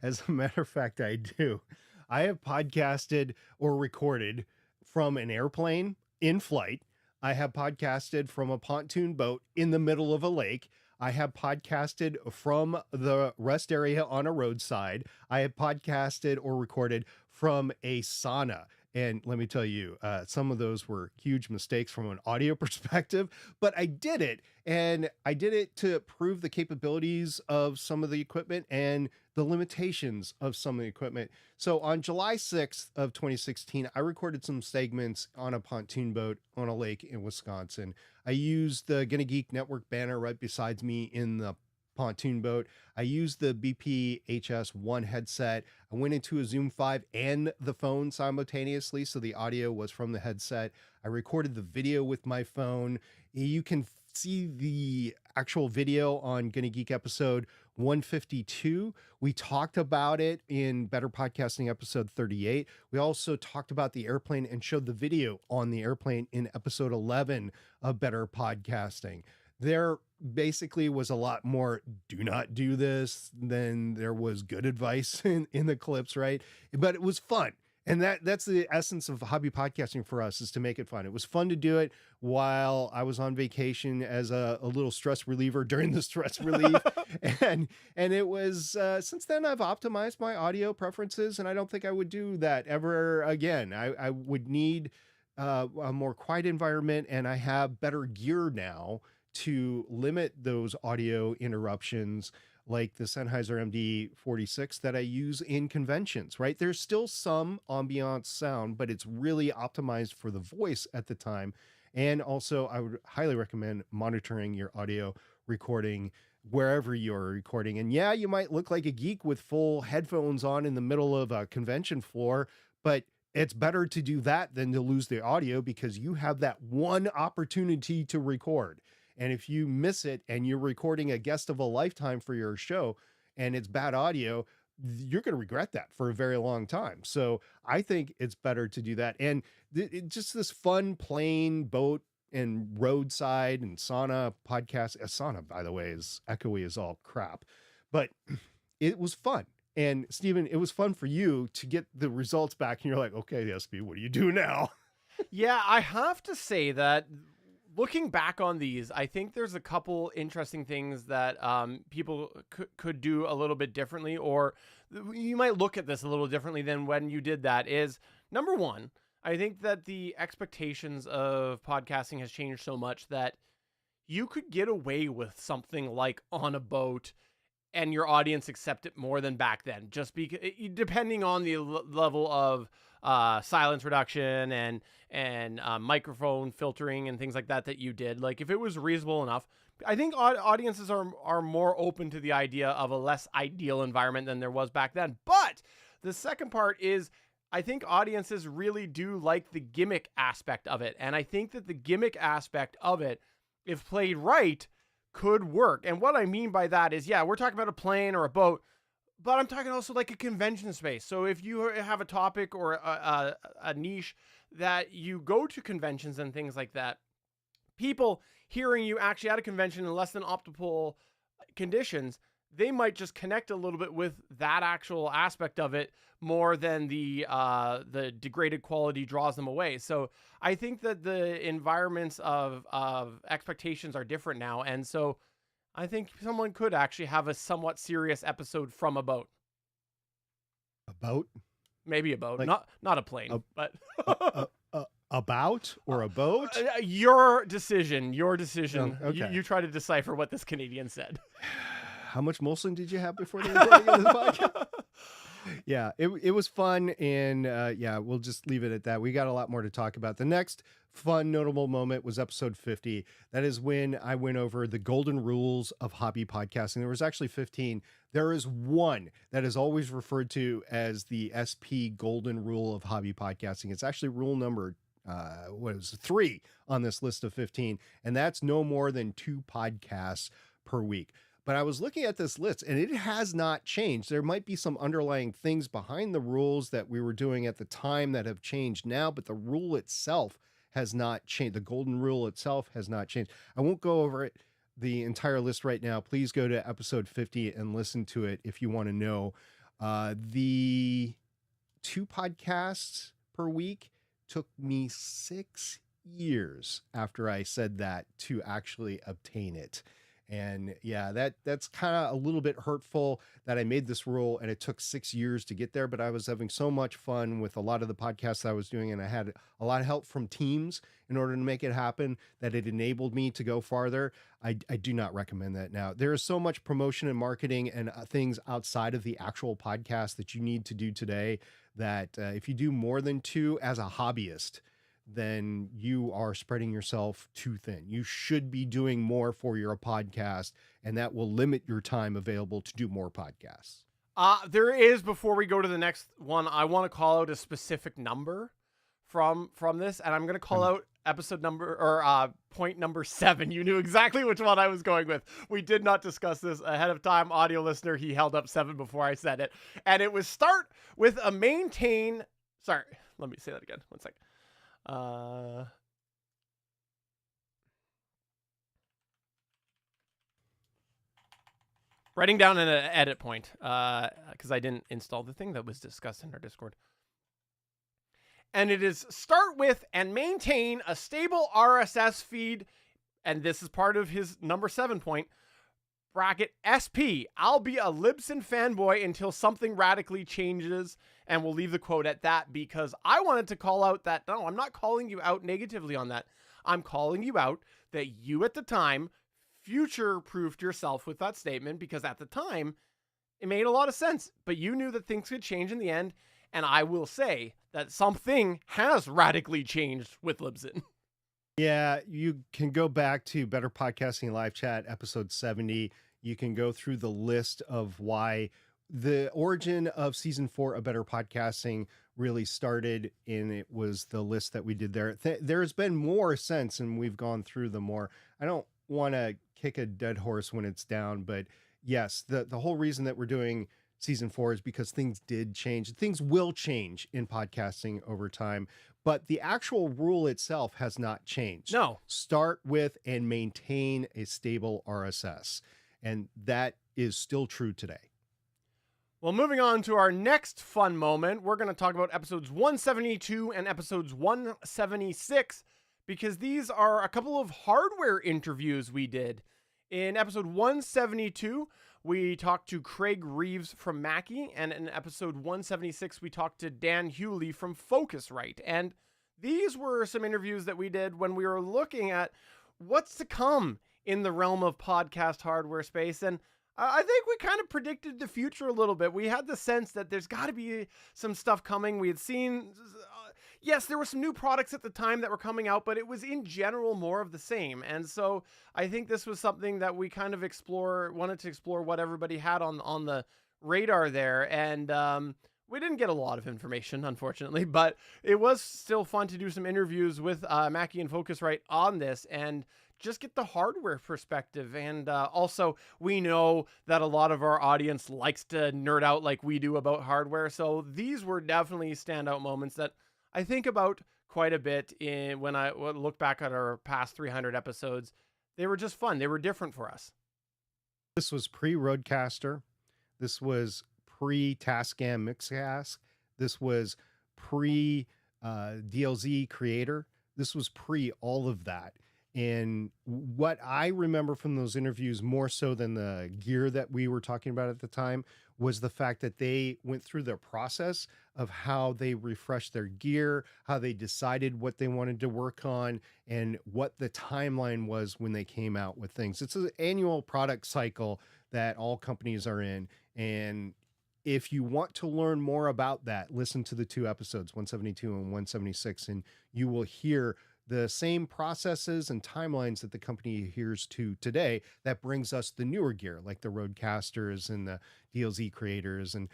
As a matter of fact, I do. I have podcasted or recorded from an airplane in flight. I have podcasted from a pontoon boat in the middle of a lake. I have podcasted from the rest area on a roadside. I have podcasted or recorded from a sauna. And let me tell you, some of those were huge mistakes from an audio perspective, but I did it. And I did it to prove the capabilities of some of the equipment and the limitations of some of the equipment. So on July 6th of 2016, I recorded some segments on a pontoon boat on a lake in Wisconsin. I used the Gonna Geek Network banner right beside me in the pontoon boat. I used the BP HS1 headset. I went into a Zoom 5 and the phone simultaneously, so the audio was from the headset. I recorded the video with my phone. You can see the actual video on Gonna Geek episode 152. We talked about it in Better Podcasting episode 38. We also talked about the airplane and showed the video on the airplane in episode 11 of Better Podcasting. There basically was a lot more do not do this than there was good advice in the clips, right? But it was fun. And that's the essence of hobby podcasting for us, is to make it fun. It was fun to do it while I was on vacation as a little stress reliever during the stress relief. and it was, since then I've optimized my audio preferences, and I don't think I would do that ever again. I would need a more quiet environment, and I have better gear now to limit those audio interruptions, like the Sennheiser MD46 that I use in conventions, right? There's still some ambiance sound, but it's really optimized for the voice at the time. And also, I would highly recommend monitoring your audio recording wherever you're recording. And yeah, you might look like a geek with full headphones on in the middle of a convention floor, but it's better to do that than to lose the audio, because you have that one opportunity to record. And if you miss it and you're recording a guest of a lifetime for your show and it's bad audio, you're going to regret that for a very long time. So I think it's better to do that. And just this fun plane, boat, and roadside and sauna podcast. A sauna, by the way, is echoey as all crap, but it was fun. And Stephen, it was fun for you to get the results back, and you're like, okay, SP, what do you do now? Yeah, I have to say that looking back on these, I think there's a couple interesting things that people could do a little bit differently, or you might look at this a little differently than when you did that. Is number one, I think that the expectations of podcasting has changed so much that you could get away with something like On a Boat and your audience accept it more than back then, just because depending on the level of silence reduction and microphone filtering and things like that you did. Like if it was reasonable enough, I think audiences are more open to the idea of a less ideal environment than there was back then. But the second part is, I think audiences really do like the gimmick aspect of it. And I think that the gimmick aspect of it, if played right, could work. And what I mean by that is, yeah, we're talking about a plane or a boat, but I'm talking also like a convention space. So if you have a topic or a niche that you go to conventions and things like that, people hearing you actually at a convention in less than optimal conditions, they might just connect a little bit with that actual aspect of it more than the degraded quality draws them away. So I think that the environments of expectations are different now. And so I think someone could actually have a somewhat serious episode from a boat. A boat? Maybe a boat, Like, not a plane, but about or a boat? Your decision. Oh, okay. You try to decipher what this Canadian said. How much Molson did you have before the recording of this podcast? Yeah, it was fun, and yeah, we'll just leave it at that. We got a lot more to talk about. The next fun, notable moment was episode 50. That is when I went over the golden rules of hobby podcasting. There was actually 15. There is one that is always referred to as the SP golden rule of hobby podcasting. It's actually rule number 3 on this list of 15, and that's no more than 2 podcasts per week. But I was looking at this list and it has not changed. There might be some underlying things behind the rules that we were doing at the time that have changed now, but the rule itself has not changed. The golden rule itself has not changed. I won't go over it, the entire list right now. Please go to episode 50 and listen to it if you want to know. The 2 podcasts per week took me 6 years after I said that to actually obtain it. And yeah, that's kind of a little bit hurtful that I made this rule and it took 6 years to get there, but I was having so much fun with a lot of the podcasts I was doing, and I had a lot of help from teams in order to make it happen that it enabled me to go farther. I do not recommend that now. There is so much promotion and marketing and things outside of the actual podcast that you need to do today that if you do more than 2 as a hobbyist, then you are spreading yourself too thin. You should be doing more for your podcast, and that will limit your time available to do more podcasts. There is, before we go to the next one, I want to call out a specific number from this, and I'm going to call out episode number or point number 7. You knew exactly which one I was going with. We did not discuss this ahead of time. Audio listener, he held up 7 before I said it, and it was start with a maintain. Sorry, let me say that again. One second. Writing down an edit point because I didn't install the thing that was discussed in our Discord. And it is start with and maintain a stable RSS feed, and this is part of his number 7 point, bracket SP. I'll be a Libsyn fanboy until something radically changes, and we'll leave the quote at that because I wanted to call out that, no, I'm not calling you out negatively on that. I'm calling you out that you at the time future-proofed yourself with that statement because at the time it made a lot of sense, but you knew that things could change in the end, and I will say that something has radically changed with Libsyn. Yeah, you can go back to Better Podcasting Live Chat, episode 70. You can go through the list of why the origin of season 4 of Better Podcasting really started, and it was the list that we did there. There's been more since, and we've gone through them more. I don't want to kick a dead horse when it's down, but yes, the whole reason that we're doing season 4 is because things did change. Things will change in podcasting over time, but the actual rule itself has not changed. No. Start with and maintain a stable RSS. And that is still true today. Well, moving on to our next fun moment, we're going to talk about episodes 172 and episodes 176 because these are a couple of hardware interviews we did. In episode 172, we talked to Craig Reeves from Mackie, and in episode 176, we talked to Dan Hewley from Focusrite. And these were some interviews that we did when we were looking at what's to come in the realm of podcast hardware space. And I think we kind of predicted the future a little bit. We had the sense that there's got to be some stuff coming. We had seen, yes, there were some new products at the time that were coming out, but it was in general more of the same. And so I think this was something that we kind of wanted to explore what everybody had on the radar there. And we didn't get a lot of information, unfortunately, but it was still fun to do some interviews with Mackie and Focusrite on this and just get the hardware perspective. And also, we know that a lot of our audience likes to nerd out like we do about hardware. So these were definitely standout moments that I think about quite a bit when I look back at our past 300 episodes. They were just fun. They were different for us. This was pre-Rodecaster. This was pre-Tascam Mixcast. This was pre-DLZ Creator. This was pre all of that. And what I remember from those interviews more so than the gear that we were talking about at the time was the fact that they went through their process of how they refreshed their gear, how they decided what they wanted to work on, and what the timeline was when they came out with things. It's an annual product cycle that all companies are in. And if you want to learn more about that, listen to the two episodes, 172 and 176, and you will hear the same processes and timelines that the company adheres to today that brings us the newer gear, like the Rodecasters and the DLZ Creators. And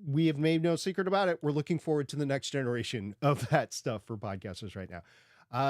we have made no secret about it. We're looking forward to the next generation of that stuff for podcasters right now.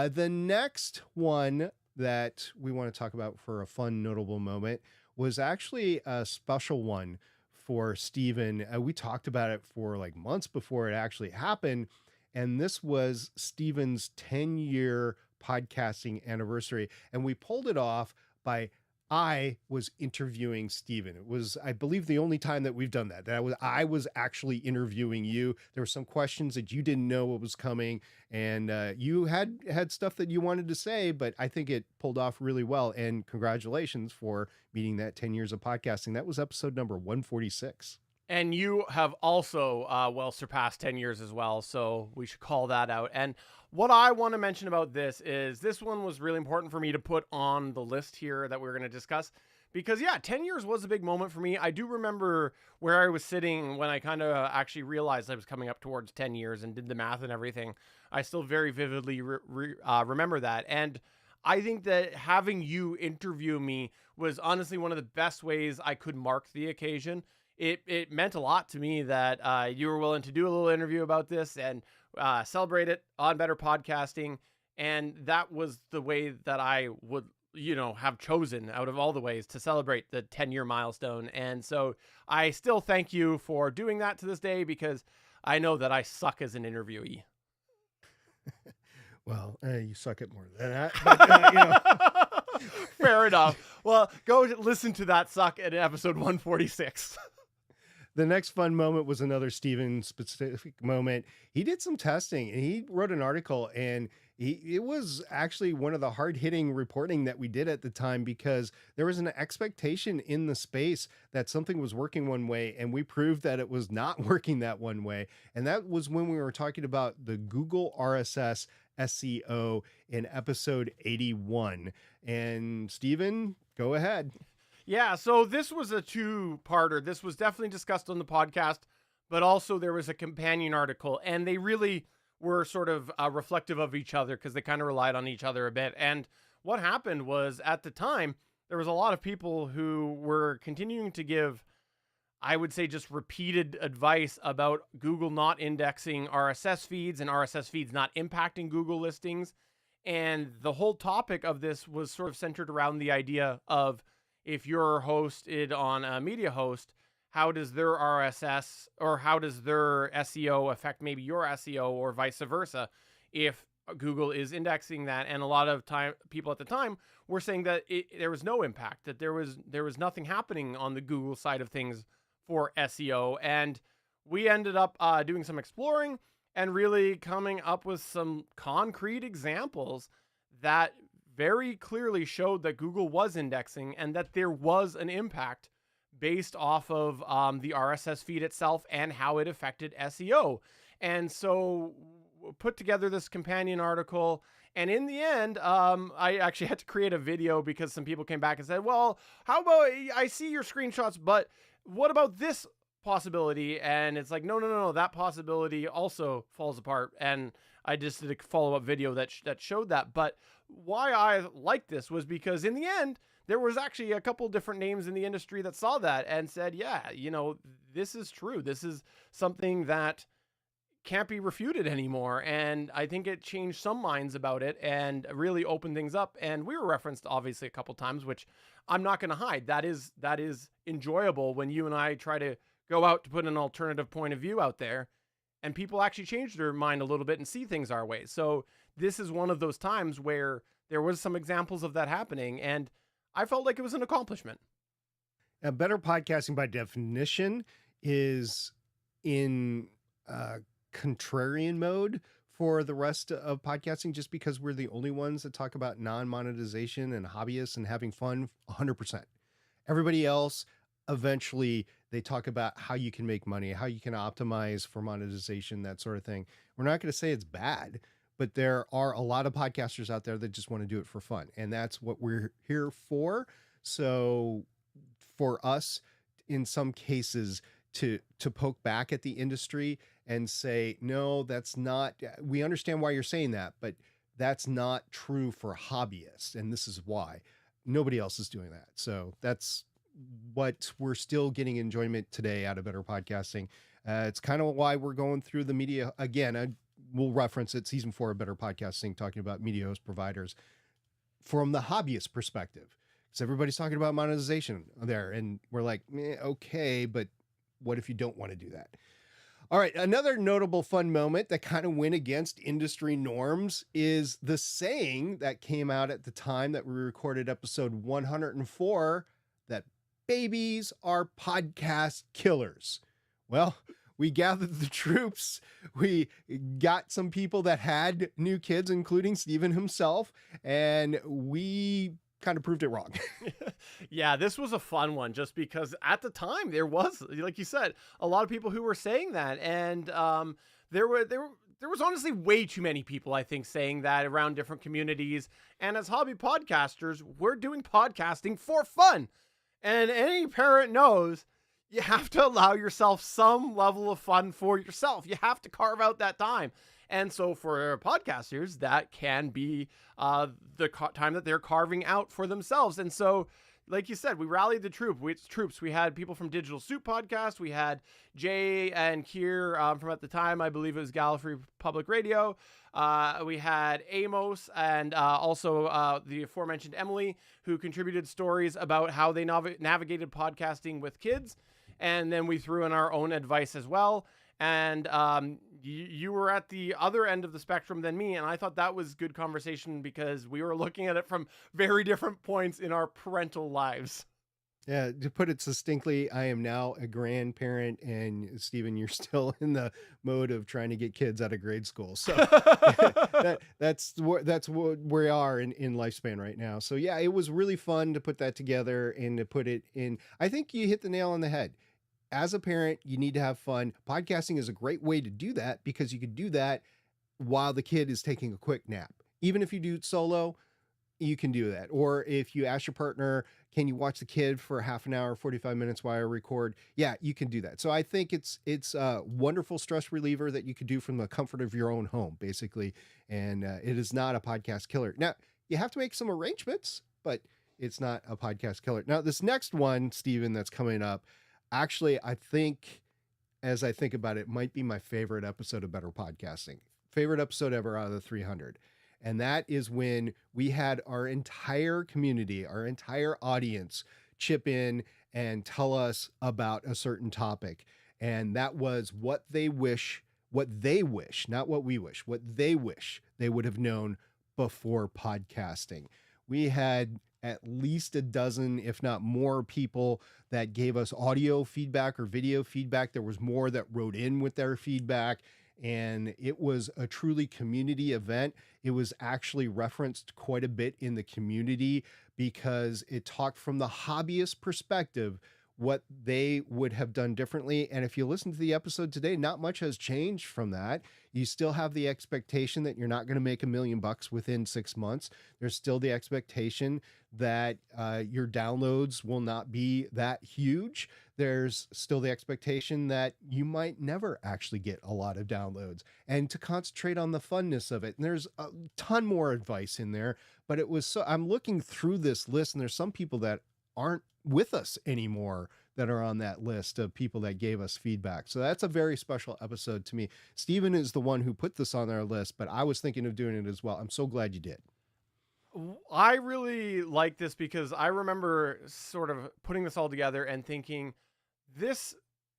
The next one that we want to talk about for a fun, notable moment was actually a special one for Steven. We talked about it for like months before it actually happened. And this was Steven's 10-year podcasting anniversary. And we pulled it off by I was interviewing Steven. It was, I believe, the only time that we've done that. I was actually interviewing you. There were some questions that you didn't know what was coming. And you had stuff that you wanted to say, but I think it pulled off really well. And congratulations for meeting that 10 years of podcasting. That was episode number 146. And you have also well surpassed 10 years as well, so we should call that out. And what I want to mention about this is this one was really important for me to put on the list here that we're going to discuss because, yeah, 10 years was a big moment for me. I do remember where I was sitting when I kind of actually realized I was coming up towards 10 years and did the math and everything. I still very vividly remember that. And I think that having you interview me was honestly one of the best ways I could mark the occasion. It meant a lot to me that you were willing to do a little interview about this and celebrate it on Better Podcasting. And that was the way that I would, have chosen out of all the ways to celebrate the 10-year milestone. And so I still thank you for doing that to this day because I know that I suck as an interviewee. Well, you suck at more than that. But, Fair enough. Well, go listen to that suck at episode 146. The next fun moment was another Steven specific moment. He did some testing and he wrote an article, and it was actually one of the hard hitting reporting that we did at the time because there was an expectation in the space that something was working one way, and we proved that it was not working that one way. And that was when we were talking about the Google RSS SEO in episode 81. And Steven, go ahead. Yeah, so this was a two-parter. This was definitely discussed on the podcast, but also there was a companion article, and they really were sort of reflective of each other because they kind of relied on each other a bit. And what happened was at the time, there was a lot of people who were continuing to give, I would say, just repeated advice about Google not indexing RSS feeds and RSS feeds not impacting Google listings. And the whole topic of this was sort of centered around the idea of if you're hosted on a media host, how does their RSS or how does their SEO affect maybe your SEO or vice versa if Google is indexing that? And a lot of people at the time were saying that there was no impact, that there was nothing happening on the Google side of things for SEO. And we ended up doing some exploring and really coming up with some concrete examples that very clearly showed that Google was indexing and that there was an impact based off of the RSS feed itself and how it affected SEO. And so put together this companion article. And in the end, I actually had to create a video because some people came back and said, well, how about, I see your screenshots, but what about this possibility? And it's like, no, that possibility also falls apart. And I just did a follow-up video that showed that. But why I liked this was because in the end, there was actually a couple different names in the industry that saw that and said, yeah, this is true. This is something that can't be refuted anymore. And I think it changed some minds about it and really opened things up. And we were referenced obviously a couple times, which I'm not going to hide. That is enjoyable when you and I try to go out to put an alternative point of view out there and people actually change their mind a little bit and see things our way. So this is one of those times where there was some examples of that happening, and I felt like it was an accomplishment. Now, better podcasting by definition is in contrarian mode for the rest of podcasting, just because we're the only ones that talk about non-monetization and hobbyists and having fun 100%. Everybody else, eventually they talk about how you can make money, how you can optimize for monetization, that sort of thing. We're not going to say it's bad, but there are a lot of podcasters out there that just want to do it for fun. And that's what we're here for. So for us, in some cases, to poke back at the industry and say, no, that's not, we understand why you're saying that, but that's not true for hobbyists. And this is why nobody else is doing that. So that's what we're still getting enjoyment today out of Better Podcasting. It's kind of why we're going through the media again. We'll reference it, season 4 of Better Podcasting, talking about media host providers from the hobbyist perspective, because everybody's talking about monetization there. And we're like, okay, but what if you don't want to do that? All right. Another notable fun moment that kind of went against industry norms is the saying that came out at the time that we recorded episode 104, that babies are podcast killers. Well, we gathered the troops. We got some people that had new kids, including Steven himself, and we kind of proved it wrong. Yeah, this was a fun one just because at the time there was, like you said, a lot of people who were saying that. And there was honestly way too many people, I think, saying that around different communities. And as hobby podcasters, we're doing podcasting for fun. And any parent knows you have to allow yourself some level of fun for yourself. You have to carve out that time. And so for podcasters, that can be the time that they're carving out for themselves. And so, like you said, we rallied the troops. We had people from Digital Soup Podcast. We had Jay and Kier from at the time, I believe it was Gallifrey Public Radio. We had Amos and also the aforementioned Emily, who contributed stories about how they navigated podcasting with kids. And then we threw in our own advice as well. And you were at the other end of the spectrum than me. And I thought that was good conversation because we were looking at it from very different points in our parental lives. Yeah, to put it succinctly, I am now a grandparent, and Steven, you're still in the mode of trying to get kids out of grade school. So that's what we are in lifespan right now. So yeah, it was really fun to put that together and to put it in. I think you hit the nail on the head. As a parent, you need to have fun. Podcasting is a great way to do that because you can do that while the kid is taking a quick nap. Even if you do it solo, you can do that. Or if you ask your partner, can you watch the kid for half an hour, 45 minutes while I record? Yeah, you can do that. So I think it's a wonderful stress reliever that you could do from the comfort of your own home, basically. And it is not a podcast killer. Now, you have to make some arrangements, but it's not a podcast killer. Now, this next one, Steven, that's coming up, actually, I think, as I think about it, might be my favorite episode of Better Podcasting. Favorite episode ever out of the 300. And that is when we had our entire community, our entire audience chip in and tell us about a certain topic. And that was what they wish, not what we wish, what they wish they would have known before podcasting. We had at least a dozen, if not more, people that gave us audio feedback or video feedback. There was more that wrote in with their feedback, and it was a truly community event. It was actually referenced quite a bit in the community because it talked from the hobbyist perspective what they would have done differently. And if you listen to the episode today, not much has changed from that. You still have the expectation that you're not going to make $1 million within 6 months. There's still the expectation that your downloads will not be that huge. There's still the expectation that you might never actually get a lot of downloads, and to concentrate on the funness of it. And there's a ton more advice in there, but it was so, I'm looking through this list and there's some people that aren't with us anymore that are on that list of people that gave us feedback. So that's a very special episode to me. Steven is the one who put this on our list, but I was thinking of doing it as well. I'm so glad you did. I really like this because I remember sort of putting this all together and thinking, this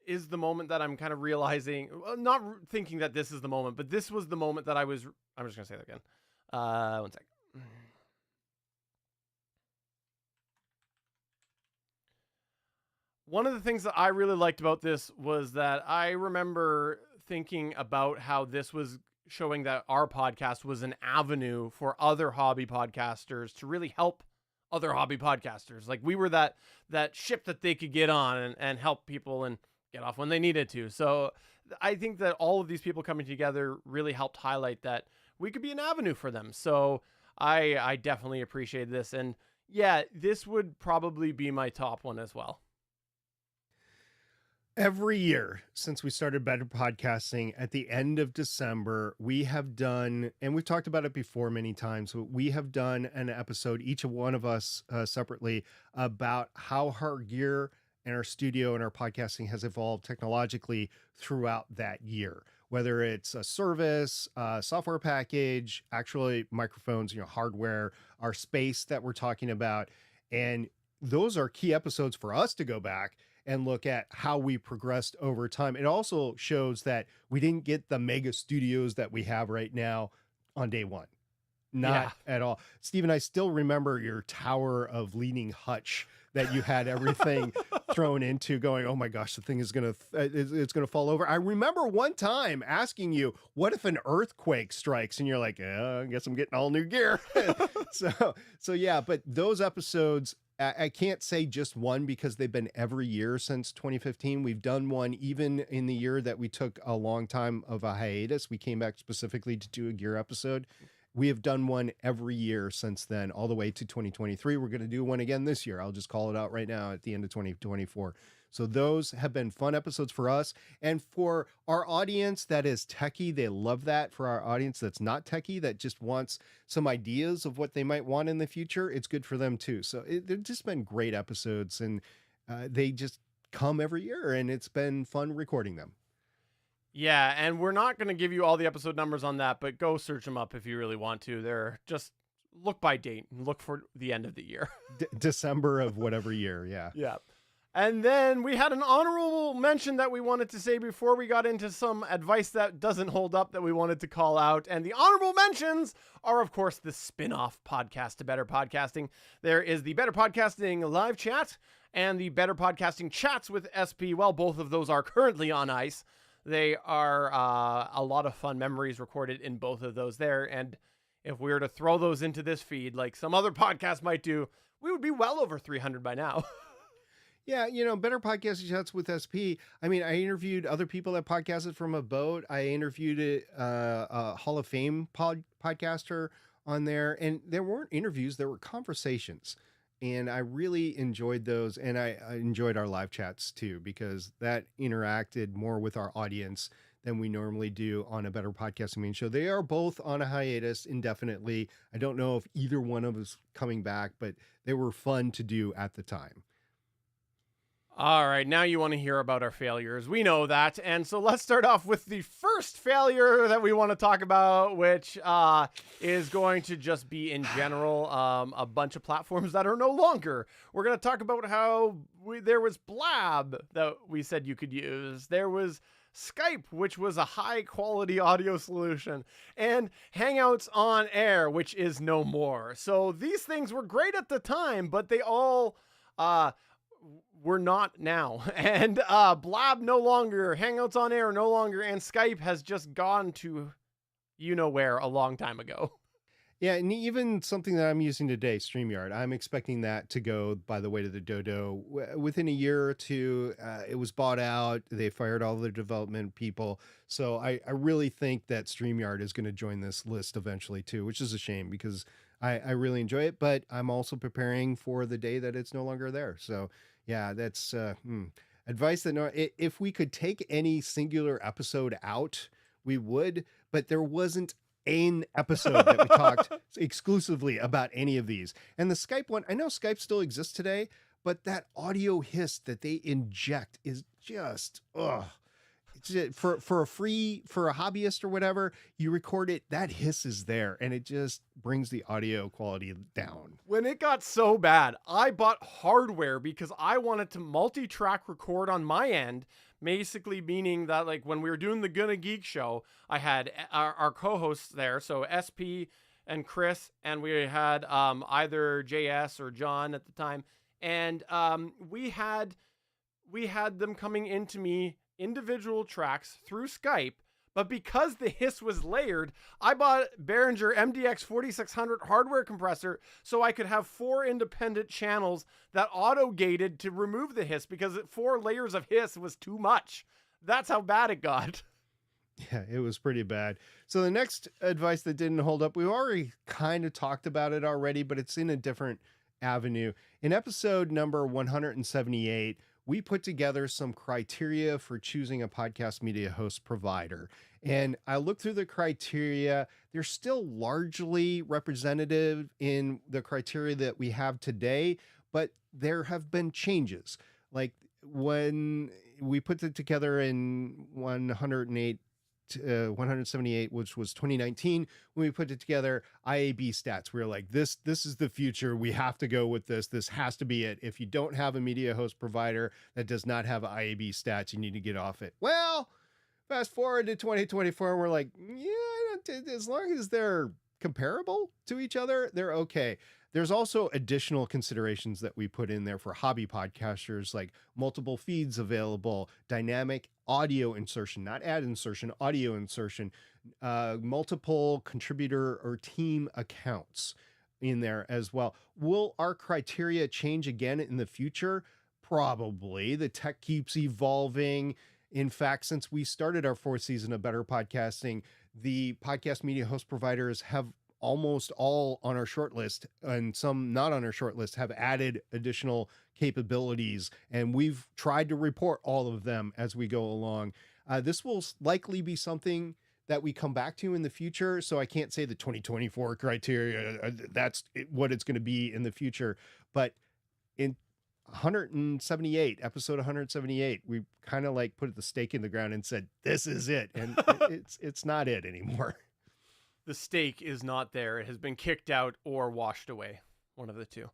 is the moment that I'm kind of realizing, not thinking that this is the moment, but this was the moment that I'm just going to say that again. One sec. One of the things that I really liked about this was that I remember thinking about how this was showing that our podcast was an avenue for other hobby podcasters to really help other hobby podcasters. Like we were that ship that they could get on and help people and get off when they needed to. So I think that all of these people coming together really helped highlight that we could be an avenue for them. So I definitely appreciate this. And yeah, this would probably be my top one as well. Every year since we started Better Podcasting at the end of December, we have done, and we've talked about it before many times, but we have done an episode, each of one of us separately, about how our gear and our studio and our podcasting has evolved technologically throughout that year. Whether it's a service, software package, actually microphones, hardware, our space that we're talking about. And those are key episodes for us to go back and look at how we progressed over time. It also shows that we didn't get the mega studios that we have right now on day one. Not at all. Stephen, I still remember your tower of leaning hutch that you had everything thrown into, going, oh my gosh, the thing is it's going to fall over. I remember one time asking you, what if an earthquake strikes? And you're like, I guess I'm getting all new gear. So yeah, but those episodes, I can't say just one because they've been every year since 2015. We've done one even in the year that we took a long time of a hiatus. We came back specifically to do a gear episode. We have done one every year since then, all the way to 2023. We're going to do one again this year. I'll just call it out right now at the end of 2024. So those have been fun episodes for us. And for our audience that is techie, they love that. For our audience that's not techie, that just wants some ideas of what they might want in the future, it's good for them too. So they've just been great episodes, and they just come every year, and it's been fun recording them. Yeah, and we're not going to give you all the episode numbers on that, but go search them up if you really want to. They're just look by date and look for the end of the year. December of whatever year, yeah. Yeah. And then we had an honorable mention that we wanted to say before we got into some advice that doesn't hold up that we wanted to call out. And the honorable mentions are, of course, the spin-off podcast to Better Podcasting. There is the Better Podcasting live chat and the Better Podcasting chats with SP. Well, both of those are currently on ice. They are a lot of fun memories recorded in both of those there. And if we were to throw those into this feed like some other podcast might do, we would be well over 300 by now. Yeah, Better Podcasting Chats with SP. I mean, I interviewed other people that podcasted from a boat. I interviewed a Hall of Fame podcaster on there, and there weren't interviews, there were conversations. And I really enjoyed those, and I enjoyed our live chats too, because that interacted more with our audience than we normally do on a Better Podcasting main show. They are both on a hiatus indefinitely. I don't know if either one of us coming back, but they were fun to do at the time. All right, now you want to hear about our failures. We know that. And so let's start off with the first failure that we want to talk about, which is going to just be in general a bunch of platforms that are no longer. We're going to talk about how there was Blab that we said you could use. There was Skype, which was a high quality audio solution, and Hangouts on Air, which is no more. So these things were great at the time, but they all were not now. And Blab no longer, Hangouts on Air no longer, and Skype has just gone to you know where a long time ago. Yeah, and even something that I'm using today, StreamYard, I'm expecting that to go by the way to the dodo within a year or two. It was bought out. They fired all the development people. So I really think that StreamYard is going to join this list eventually too, which is a shame because I really enjoy it, but I'm also preparing for the day that it's no longer there. So yeah, that's advice that if we could take any singular episode out, we would, but there wasn't an episode that we talked exclusively about any of these. And the Skype one, I know Skype still exists today, but that audio hiss that they inject is just, for a hobbyist or whatever, you record it, that hiss is there, and it just brings the audio quality down. When it got so bad, I bought hardware because I wanted to multi-track record on my end, basically meaning that like when we were doing the Gonna Geek show, I had our co-hosts there, so SP and Chris, and we had either JS or John at the time, and we had them coming into me individual tracks through Skype, but because the hiss was layered, I bought Behringer MDX 4600 hardware compressor so I could have 4 independent channels that auto-gated to remove the hiss because 4 layers of hiss was too much. That's how bad it got. Yeah, it was pretty bad. So the next advice that didn't hold up, we've already kind of talked about it already, but it's in a different avenue. In episode number 178, we put together some criteria for choosing a podcast media host provider. And I looked through the criteria. They're still largely representative in the criteria that we have today, but there have been changes. Like when we put it together in 178, which was 2019, when we put it together, IAB stats, we were like, this is the future. We have to go with this. This has to be it. If you don't have a media host provider that does not have IAB stats, you need to get off it. Well, fast forward to 2024, and we're like, yeah, as long as they're comparable to each other, they're okay. There's also additional considerations that we put in there for hobby podcasters, like multiple feeds available, dynamic audio insertion, not ad insertion, audio insertion, multiple contributor or team accounts in there as well. Will our criteria change again in the future? Probably. The tech keeps evolving. In fact, since we started our 4th season of Better Podcasting, the podcast media host providers have almost all on our short list, and some not on our short list, have added additional capabilities, and we've tried to report all of them as we go along. This will likely be something that we come back to in the future, so I can't say the 2024 criteria, that's what it's going to be in the future. But in episode 178, we kind of like put the stake in the ground and said, this is it. And it's not it anymore. The stake is not there. It has been kicked out or washed away. One of the two.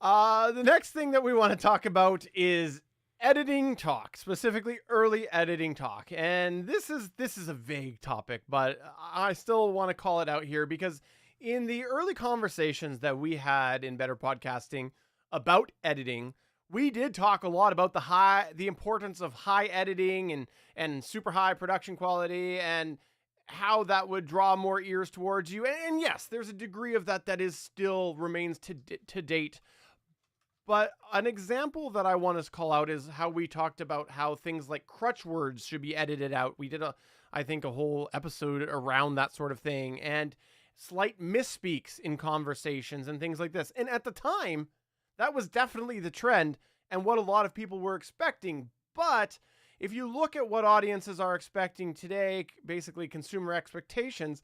The next thing that we want to talk about is editing talk, specifically early editing talk. And this is a vague topic, but I still want to call it out here because in the early conversations that we had in Better Podcasting about editing, we did talk a lot about the importance of high editing and super high production quality and how that would draw more ears towards you. And yes, there's a degree of that is still remains to date. But an example that I want to call out is how we talked about how things like crutch words should be edited out. We did I think a whole episode around that sort of thing, and slight misspeaks in conversations and things like this. And at the time, that was definitely the trend and what a lot of people were expecting. But if you look at what audiences are expecting today, basically consumer expectations,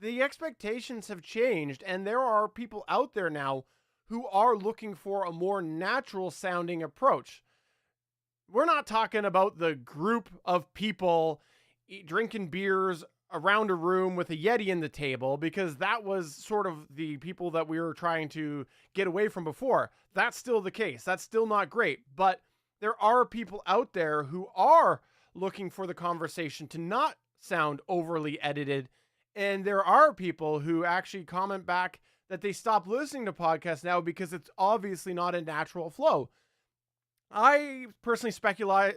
the expectations have changed, and there are people out there now who are looking for a more natural sounding approach. We're not talking about the group of people drinking beers around a room with a Yeti in the table, because that was sort of the people that we were trying to get away from before. That's still the case. That's still not great, but there are people out there who are looking for the conversation to not sound overly edited. And there are people who actually comment back that they stop listening to podcasts now because it's obviously not a natural flow. I personally speculate.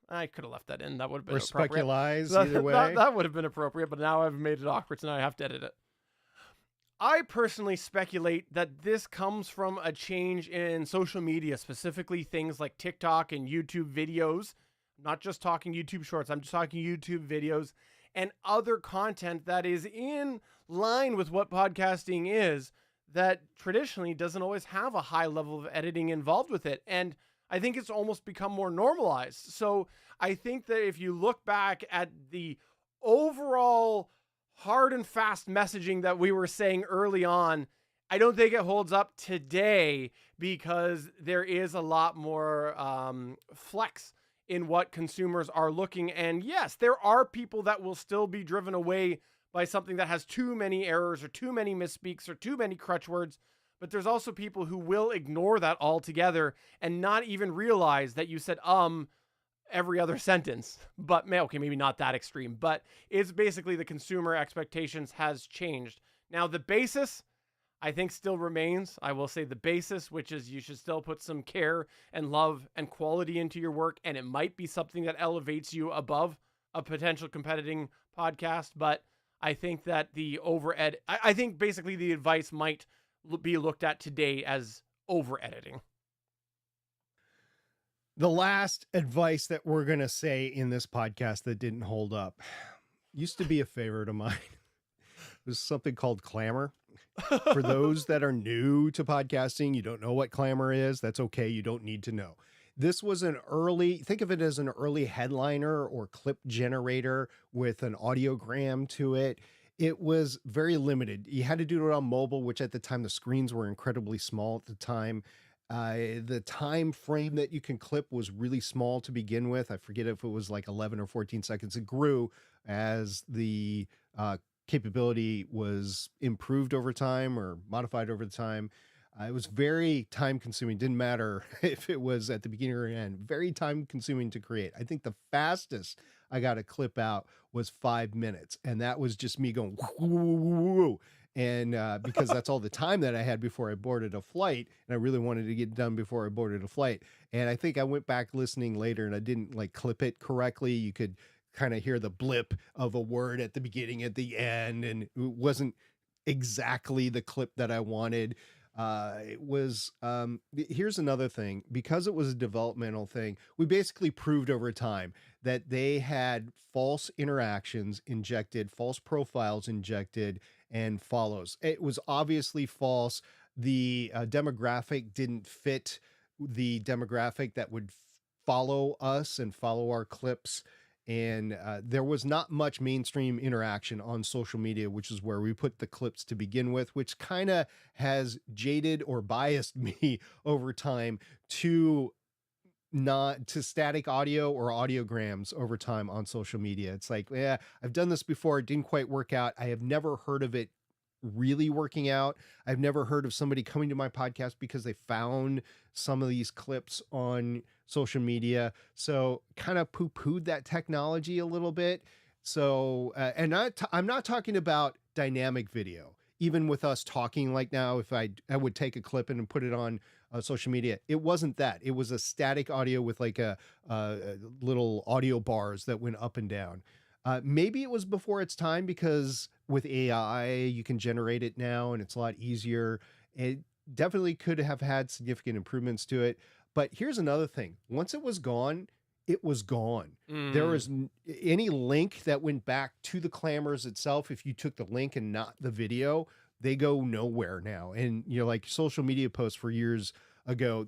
I could have left that in. That would have been Or appropriate. speculize, either way. That would have been appropriate, but now I've made it awkward, so now I have to edit it. I personally speculate that this comes from a change in social media, specifically things like TikTok and YouTube videos. I'm not just talking YouTube shorts, I'm just talking YouTube videos and other content that is in line with what podcasting is, that traditionally doesn't always have a high level of editing involved with it. And I think it's almost become more normalized. So I think that if you look back at the overall hard and fast messaging that we were saying early on, I don't think it holds up today because there is a lot more flex in what consumers are looking. And yes, there are people that will still be driven away by something that has too many errors or too many misspeaks or too many crutch words. But there's also people who will ignore that altogether and not even realize that you said every other sentence. But okay, maybe not that extreme, but it's basically the consumer expectations has changed. Now the basis, I think, still remains. I will say the basis, which is you should still put some care and love and quality into your work, and it might be something that elevates you above a potential competing podcast. But I think that I think basically the advice might be looked at today as over editing. The last advice that we're going to say in this podcast that didn't hold up used to be a favorite of mine. It was something called Clamor. For those that are new to podcasting, you don't know what Clamor is. That's okay. You don't need to know. This was think of it as an early headliner or clip generator with an audiogram to it. It was very limited. You had to do it on mobile, which at the time the screens were incredibly small at the time. The time frame that you can clip was really small to begin with. I forget if it was like 11 or 14 seconds. It grew as the capability was improved over time or modified over the time. It was very time consuming. Didn't matter if it was at the beginning or end. Very time consuming to create. I think the fastest I got a clip out was 5 minutes. And that was just me going, woo. And because that's all the time that I had before I boarded a flight. And I really wanted to get done before I boarded a flight. And I think I went back listening later and I didn't like clip it correctly. You could kind of hear the blip of a word at the beginning, at the end. And it wasn't exactly the clip that I wanted. Here's another thing, because it was a developmental thing, we basically proved over time that they had false interactions injected, false profiles injected, and follows. It was obviously false. The demographic didn't fit the demographic that would follow us and follow our clips. And there was not much mainstream interaction on social media, which is where we put the clips to begin with, which kind of has jaded or biased me over time to static audio or audiograms over time on social media. It's like, yeah, I've done this before. It didn't quite work out. I have never heard of it really working out. I've never heard of somebody coming to my podcast because they found some of these clips on social media. So kind of poo-pooed that technology a little bit. So, and I'm not talking about dynamic video. Even with us talking like now, if I would take a clip and put it on social media, it wasn't that. It was a static audio with like a little audio bars that went up and down. Maybe it was before its time because with AI, you can generate it now and it's a lot easier. It definitely could have had significant improvements to it. But here's another thing. Once it was gone, it was gone. There was any link that went back to the Clamors itself. If you took the link and not the video, they go nowhere now. And like social media posts for years ago,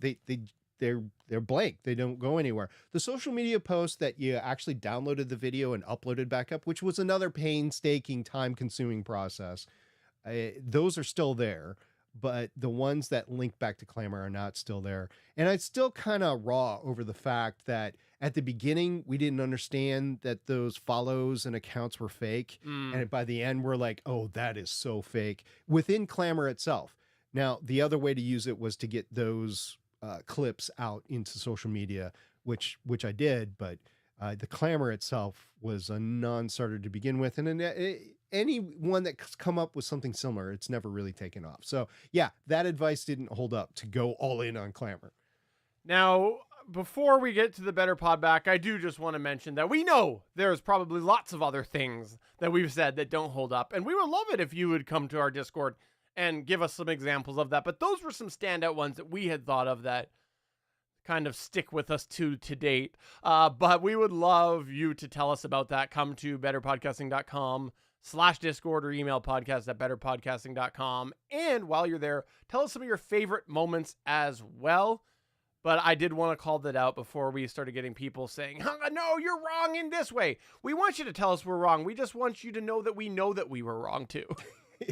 they're blank. They don't go anywhere. The social media posts that you actually downloaded the video and uploaded back up, which was another painstaking, time-consuming process, those are still there. But the ones that link back to Clamor are not still there. And I'm still kind of raw over the fact that at the beginning, we didn't understand that those follows and accounts were fake. And by the end, we're like, oh, that is so fake within Clamor itself. Now, the other way to use it was to get those clips out into social media which I did, but the clamor itself was a non-starter to begin with, and then anyone that's come up with something similar, it's never really taken off. So yeah, that advice didn't hold up to go all in on clamor. Now, before we get to the Better Pod Back, I do just want to mention that we know there's probably lots of other things that we've said that don't hold up, and we would love it if you would come to our Discord and give us some examples of that. But those were some standout ones that we had thought of that kind of stick with us to date. But we would love you to tell us about that. Come to betterpodcasting.com/Discord or email podcast@betterpodcasting.com. And while you're there, tell us some of your favorite moments as well. But I did want to call that out before we started getting people saying, no, you're wrong in this way. We want you to tell us we're wrong. We just want you to know that we were wrong too.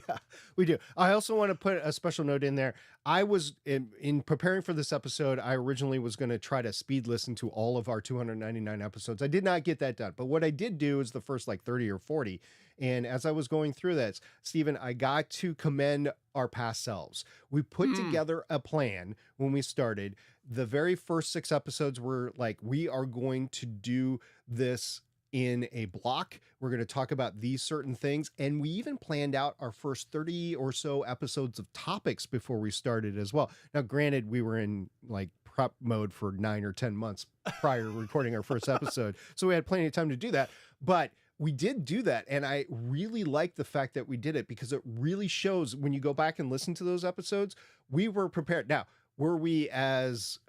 Yeah, we do. I also want to put a special note in there. I was in preparing for this episode, I originally was going to try to speed listen to all of our 299 episodes. I did not get that done. But what I did do is the first like 30 or 40. And as I was going through this, Stephen, I got to commend our past selves. We put together a plan when we started. The very first 6 episodes were like, we are going to do this in a block. We're going to talk about these certain things. And we even planned out our first 30 or so episodes of topics before we started as well. Now, granted, we were in like prep mode for 9 or 10 months prior to recording our first episode. So we had plenty of time to do that. But we did do that. And I really like the fact that we did it because it really shows when you go back and listen to those episodes, we were prepared. Now, were we as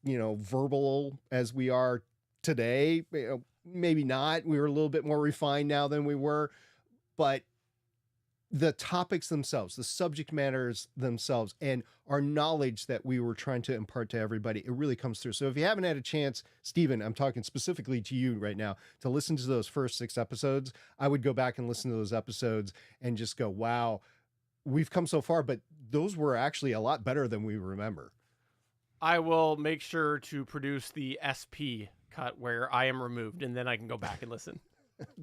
verbal as we are today? Maybe not. We were a little bit more refined now than we were, but the topics themselves, the subject matters themselves, and our knowledge that we were trying to impart to everybody, it really comes through. So if you haven't had a chance, Stephen, I'm talking specifically to you right now, to listen to those first 6 episodes, I would go back and listen to those episodes and just go, wow, we've come so far, but those were actually a lot better than we remember. I will make sure to produce the SP cut where I am removed, and then I can go back and listen.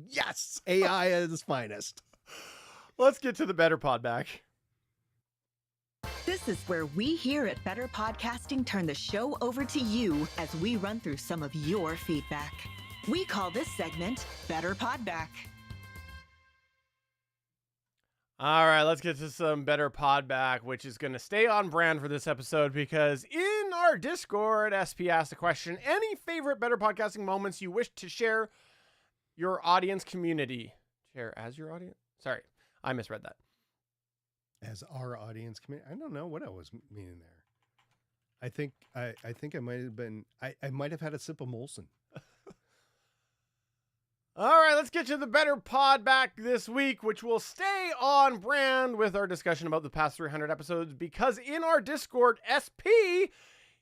Yes, AI at its finest. Let's get to the Better Pod Back. This is where we here at Better Podcasting turn the show over to you as we run through some of your feedback. We call this segment Better Pod Back. All right, let's get to some Better Pod Back, which is going to stay on brand for this episode because in our Discord, SP asked a question, any favorite Better Podcasting moments you wish to share your audience community? Share as your audience? Sorry, I misread that. As our audience community? I don't know what I was meaning there. I think I might have been, I might have had a sip of Molson. All right, let's get to the Better Pod Back this week, which will stay on brand with our discussion about the past 300 episodes, because in our Discord, SP,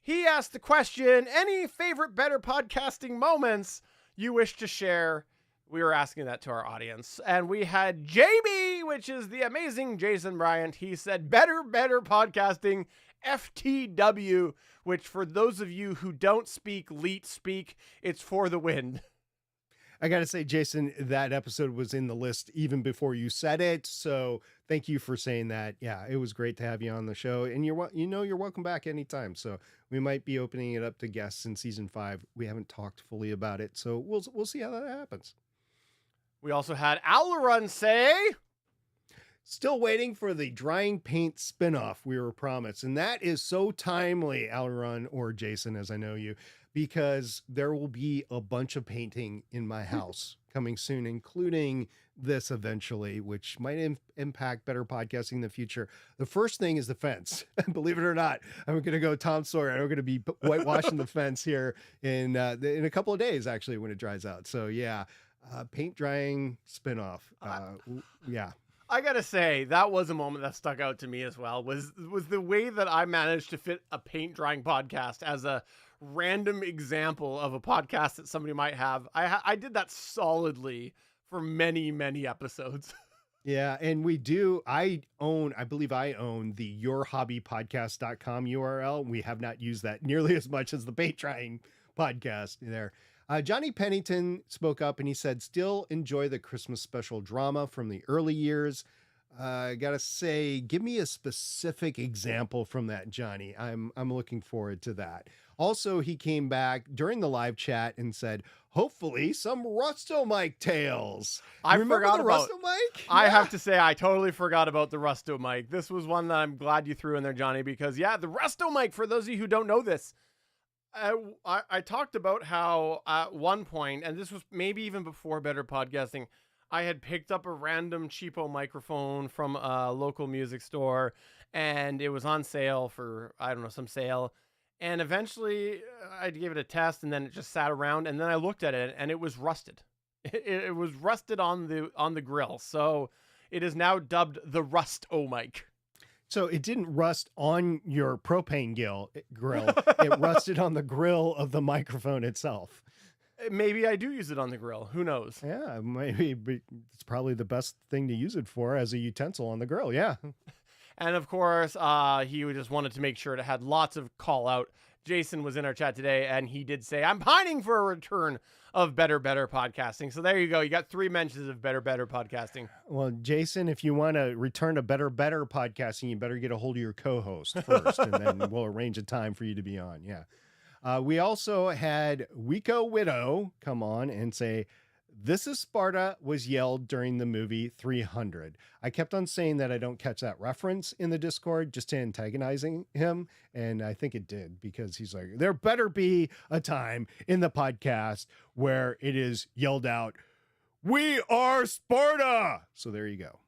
he asked the question, any favorite Better Podcasting moments you wish to share? We were asking that to our audience, and we had JB, which is the amazing Jason Bryant. He said, better podcasting, FTW, which for those of you who don't speak Leet speak, it's for the wind. I got to say, Jason, that episode was in the list even before you said it. So thank you for saying that. Yeah, it was great to have you on the show, and you're welcome back anytime. So we might be opening it up to guests in season 5. We haven't talked fully about it, so we'll see how that happens. We also had Owlerun say, still waiting for the drying paint spinoff we were promised. And that is so timely, Owlerun, or Jason, as I know you, because there will be a bunch of painting in my house coming soon, including this eventually, which might impact Better Podcasting in the future. The first thing is the fence. Believe it or not, I'm going to go Tom Sawyer. I'm going to be whitewashing the fence here in a couple of days, actually, when it dries out. So yeah, paint drying spinoff. Yeah. I gotta say, that was a moment that stuck out to me as well, was the way that I managed to fit a paint drying podcast as a random example of a podcast that somebody might have. I did that solidly for many, many episodes. Yeah, and I believe I own the yourhobbypodcast.com URL. We have not used that nearly as much as the paint drying podcast there. Johnny Pennington spoke up and he said, still enjoy the Christmas special drama from the early years. I gotta say, give me a specific example from that, Johnny. I'm looking forward to that. Also, he came back during the live chat and said, hopefully some Rusto-Mike tales. I You remember forgot the about. Rusto-Mike? I have to say, I totally forgot about the Rusto mic. This was one that I'm glad you threw in there, Johnny, because yeah, the Rusto mic. For those of you who don't know this, I talked about how at one point, and this was maybe even before Better Podcasting, I had picked up a random cheapo microphone from a local music store, and it was on sale for, I don't know, some sale. And eventually I gave it a test, and then it just sat around, and then I looked at it and it was rusted. It was rusted on the grill. So it is now dubbed the Rusto mic. So it didn't rust on your propane grill. It rusted on the grill of the microphone itself. Maybe I do use it on the grill. Who knows? Yeah, maybe it's probably the best thing to use it for as a utensil on the grill. Yeah. And of course, he just wanted to make sure it had lots of call out. Jason was in our chat today, and he did say, I'm pining for a return of Better Podcasting. So there you go. You got 3 mentions of Better Podcasting. Well, Jason, if you want to return to Better Podcasting, you better get a hold of your co-host first, and then we'll arrange a time for you to be on. Yeah. We also had Wiko Widow come on and say, "This is Sparta" was yelled during the movie 300. I kept on saying that I don't catch that reference in the Discord, just antagonizing him. And I think it did, because he's like, there better be a time in the podcast where it is yelled out, "We are Sparta." So there you go.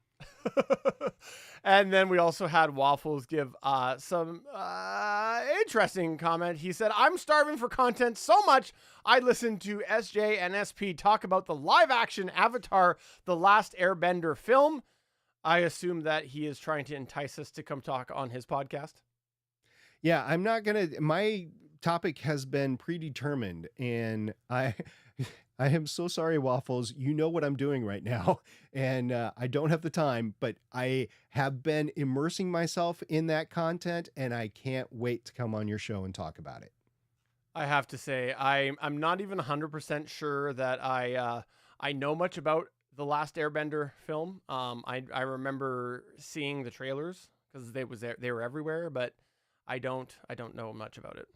And then we also had Waffles give some interesting comment. He said, I'm starving for content so much I listened to SJ and SP talk about the live action Avatar The Last Airbender film. I assume that he is trying to entice us to come talk on his podcast. Yeah, I'm not going to, my topic has been predetermined, and I am so sorry, Waffles. You know what I'm doing right now, and I don't have the time, but I have been immersing myself in that content, and I can't wait to come on your show and talk about it. I have to say, I'm not even 100% sure that I know much about the Last Airbender film. I remember seeing the trailers because they were everywhere, but I don't know much about it.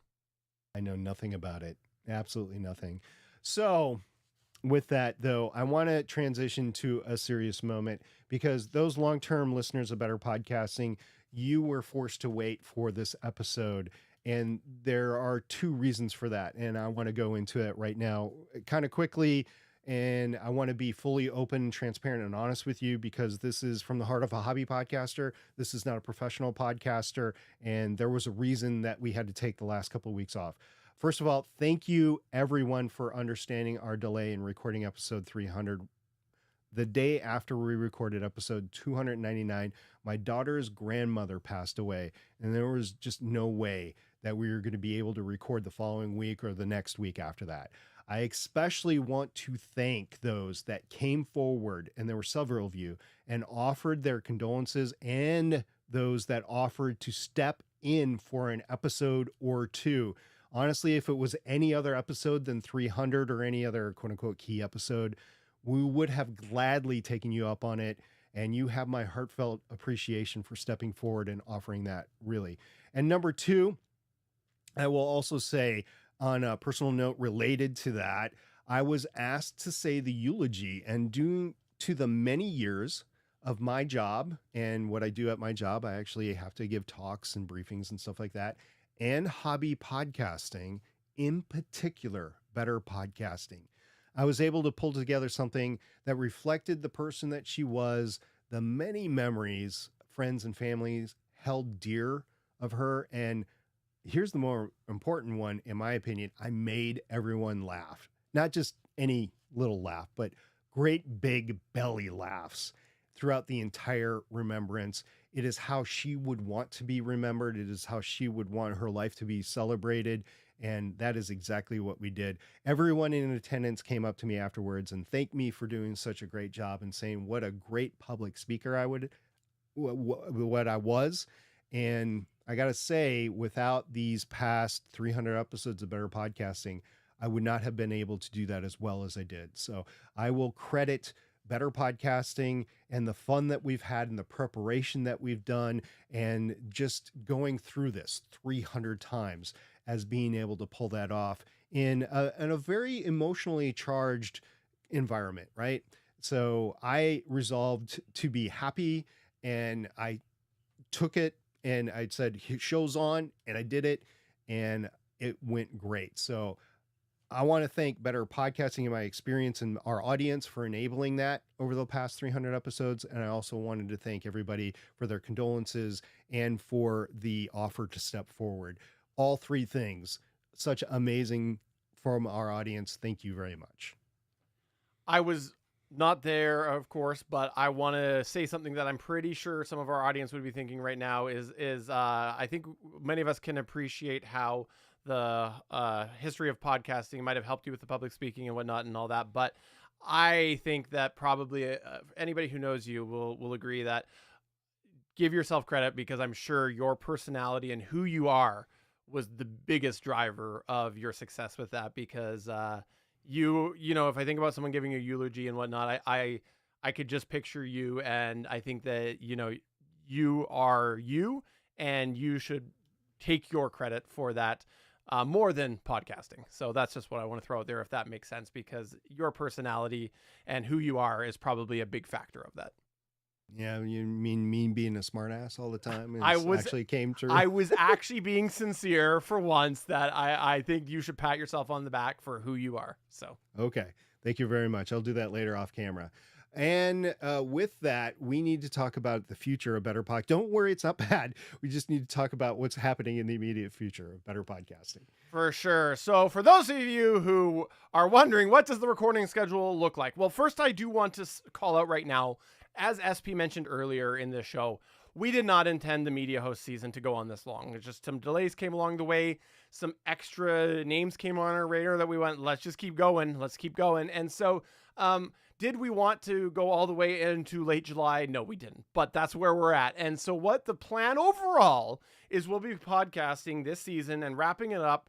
I know nothing about it. Absolutely nothing. So with that, though, I want to transition to a serious moment, because those long-term listeners of Better Podcasting, you were forced to wait for this episode. And there are 2 reasons for that. And I want to go into it right now kind of quickly. And I want to be fully open, transparent, and honest with you, because this is from the heart of a hobby podcaster. This is not a professional podcaster. And there was a reason that we had to take the last couple of weeks off. First of all, thank you everyone for understanding our delay in recording episode 300. The day after we recorded episode 299, my daughter's grandmother passed away, and there was just no way that we were going to be able to record the following week or the next week after that. I especially want to thank those that came forward, and there were several of you, and offered their condolences, and those that offered to step in for an episode or 2. Honestly, if it was any other episode than 300 or any other quote unquote key episode, we would have gladly taken you up on it. And you have my heartfelt appreciation for stepping forward and offering that, really. And number 2, I will also say, on a personal note related to that, I was asked to say the eulogy, and due to the many years of my job and what I do at my job, I actually have to give talks and briefings and stuff like that. And hobby podcasting, in particular, Better Podcasting, I was able to pull together something that reflected the person that she was, the many memories friends and families held dear of her. And here's the more important one, in my opinion: I made everyone laugh. Not just any little laugh, but great big belly laughs throughout the entire remembrance. It is how she would want to be remembered. It is how she would want her life to be celebrated. And that is exactly what we did. Everyone in attendance came up to me afterwards and thanked me for doing such a great job, and saying what a great public speaker what I was. And I got to say, without these past 300 episodes of Better Podcasting, I would not have been able to do that as well as I did. So I will credit better podcasting and the fun that we've had and the preparation that we've done and just going through this 300 times as being able to pull that off in a very emotionally charged environment, right? So I resolved to be happy, and I took it and I said, show's on, and I did it, and it went great. So I want to thank Better Podcasting and my experience and our audience for enabling that over the past 300 episodes. And I also wanted to thank everybody for their condolences and for the offer to step forward. All three things, such amazing from our audience. Thank you very much. I was not there, of course, but I want to say something that I'm pretty sure some of our audience would be thinking right now is I think many of us can appreciate how the history of podcasting might have helped you with the public speaking and whatnot and all that. But I think that probably anybody who knows you will agree that give yourself credit, because I'm sure your personality and who you are was the biggest driver of your success with that. Because you know, if I think about someone giving a eulogy and whatnot, I could just picture you, and I think that, you know, you are you, and you should take your credit for that more than podcasting. So that's just what I want to throw out there, if that makes sense, because your personality and who you are is probably a big factor of that. Yeah, you mean me being a smartass all the time? Actually came true. I was actually being sincere for once, that I think you should pat yourself on the back for who you are. So okay, thank you very much. I'll do that later off camera. And with that, we need to talk about the future of Better Pod. Don't worry, it's not bad. We just need to talk about what's happening in the immediate future of Better Podcasting. For sure. So for those of you who are wondering, what does the recording schedule look like? Well, first, I do want to call out right now, as SP mentioned earlier in the show, we did not intend the media host season to go on this long. It's just some delays came along the way. Some extra names came on our radar that we went, let's just keep going. Let's keep going. And so, did we want to go all the way into late July? No, we didn't, but that's where we're at. And so what the plan overall is, we'll be podcasting this season and wrapping it up,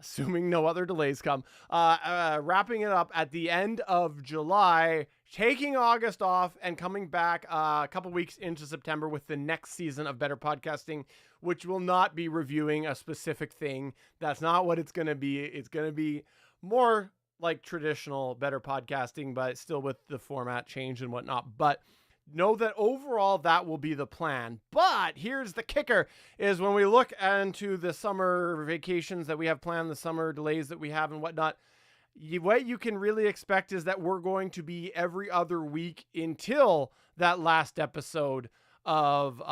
assuming no other delays come, wrapping it up at the end of July, taking August off, and coming back a couple weeks into September with the next season of Better Podcasting, which will not be reviewing a specific thing. That's not what it's going to be. It's going to be more like traditional Better Podcasting, but still with the format change and whatnot. But know that overall that will be the plan. But here's the kicker, is when we look into the summer vacations that we have planned, the summer delays that we have and whatnot, what you can really expect is that we're going to be every other week until that last episode of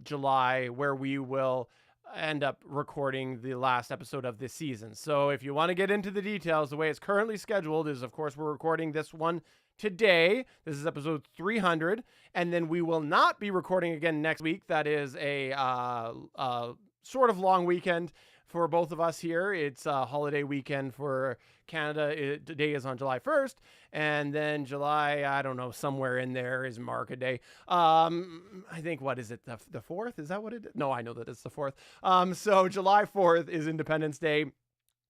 July, where we will end up recording the last episode of this season. So if you want to get into the details, the way it's currently scheduled is, of course, we're recording this one today. This is episode 300, and then we will not be recording again next week. That is a sort of long weekend for both of us here. It's a holiday weekend for Canada. Today is on July 1st, and then July, I don't know, somewhere in there is Market Day. I think, what is it, the 4th? Is that what it is? No, I know that it's the 4th. So July 4th is Independence Day.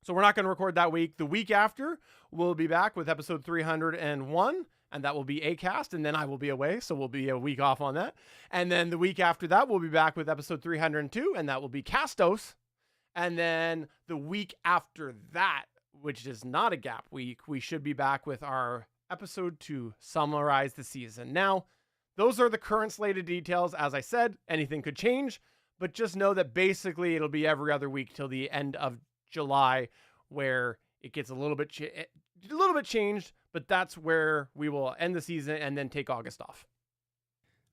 So we're not going to record that week. The week after, we'll be back with episode 301, and that will be Acast, and then I will be away, so we'll be a week off on that. And then the week after that, we'll be back with episode 302, and that will be Castos. And then the week after that, which is not a gap week, we should be back with our episode to summarize the season. Now, those are the current slated details. As I said, anything could change, but just know that basically it'll be every other week till the end of July, where it gets a little bit changed, but that's where we will end the season and then take August off.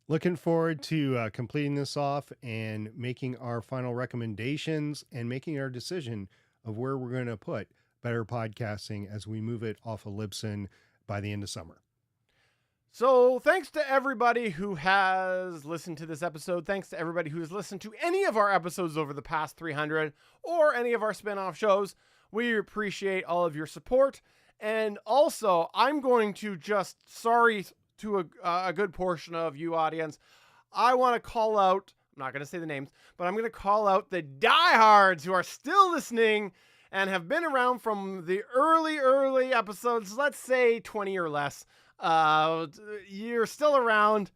Looking forward to completing this off and making our final recommendations and making our decision of where we're going to put Better Podcasting as we move it off of Libsyn by the end of summer. So thanks to everybody who has listened to this episode. Thanks to everybody who has listened to any of our episodes over the past 300 or any of our spin-off shows. We appreciate all of your support. And also, I'm going to just, sorry to a good portion of you audience, I want to call out, I'm not going to say the names, but I'm going to call out the diehards who are still listening and have been around from the early episodes, let's say 20 or less. You're still around.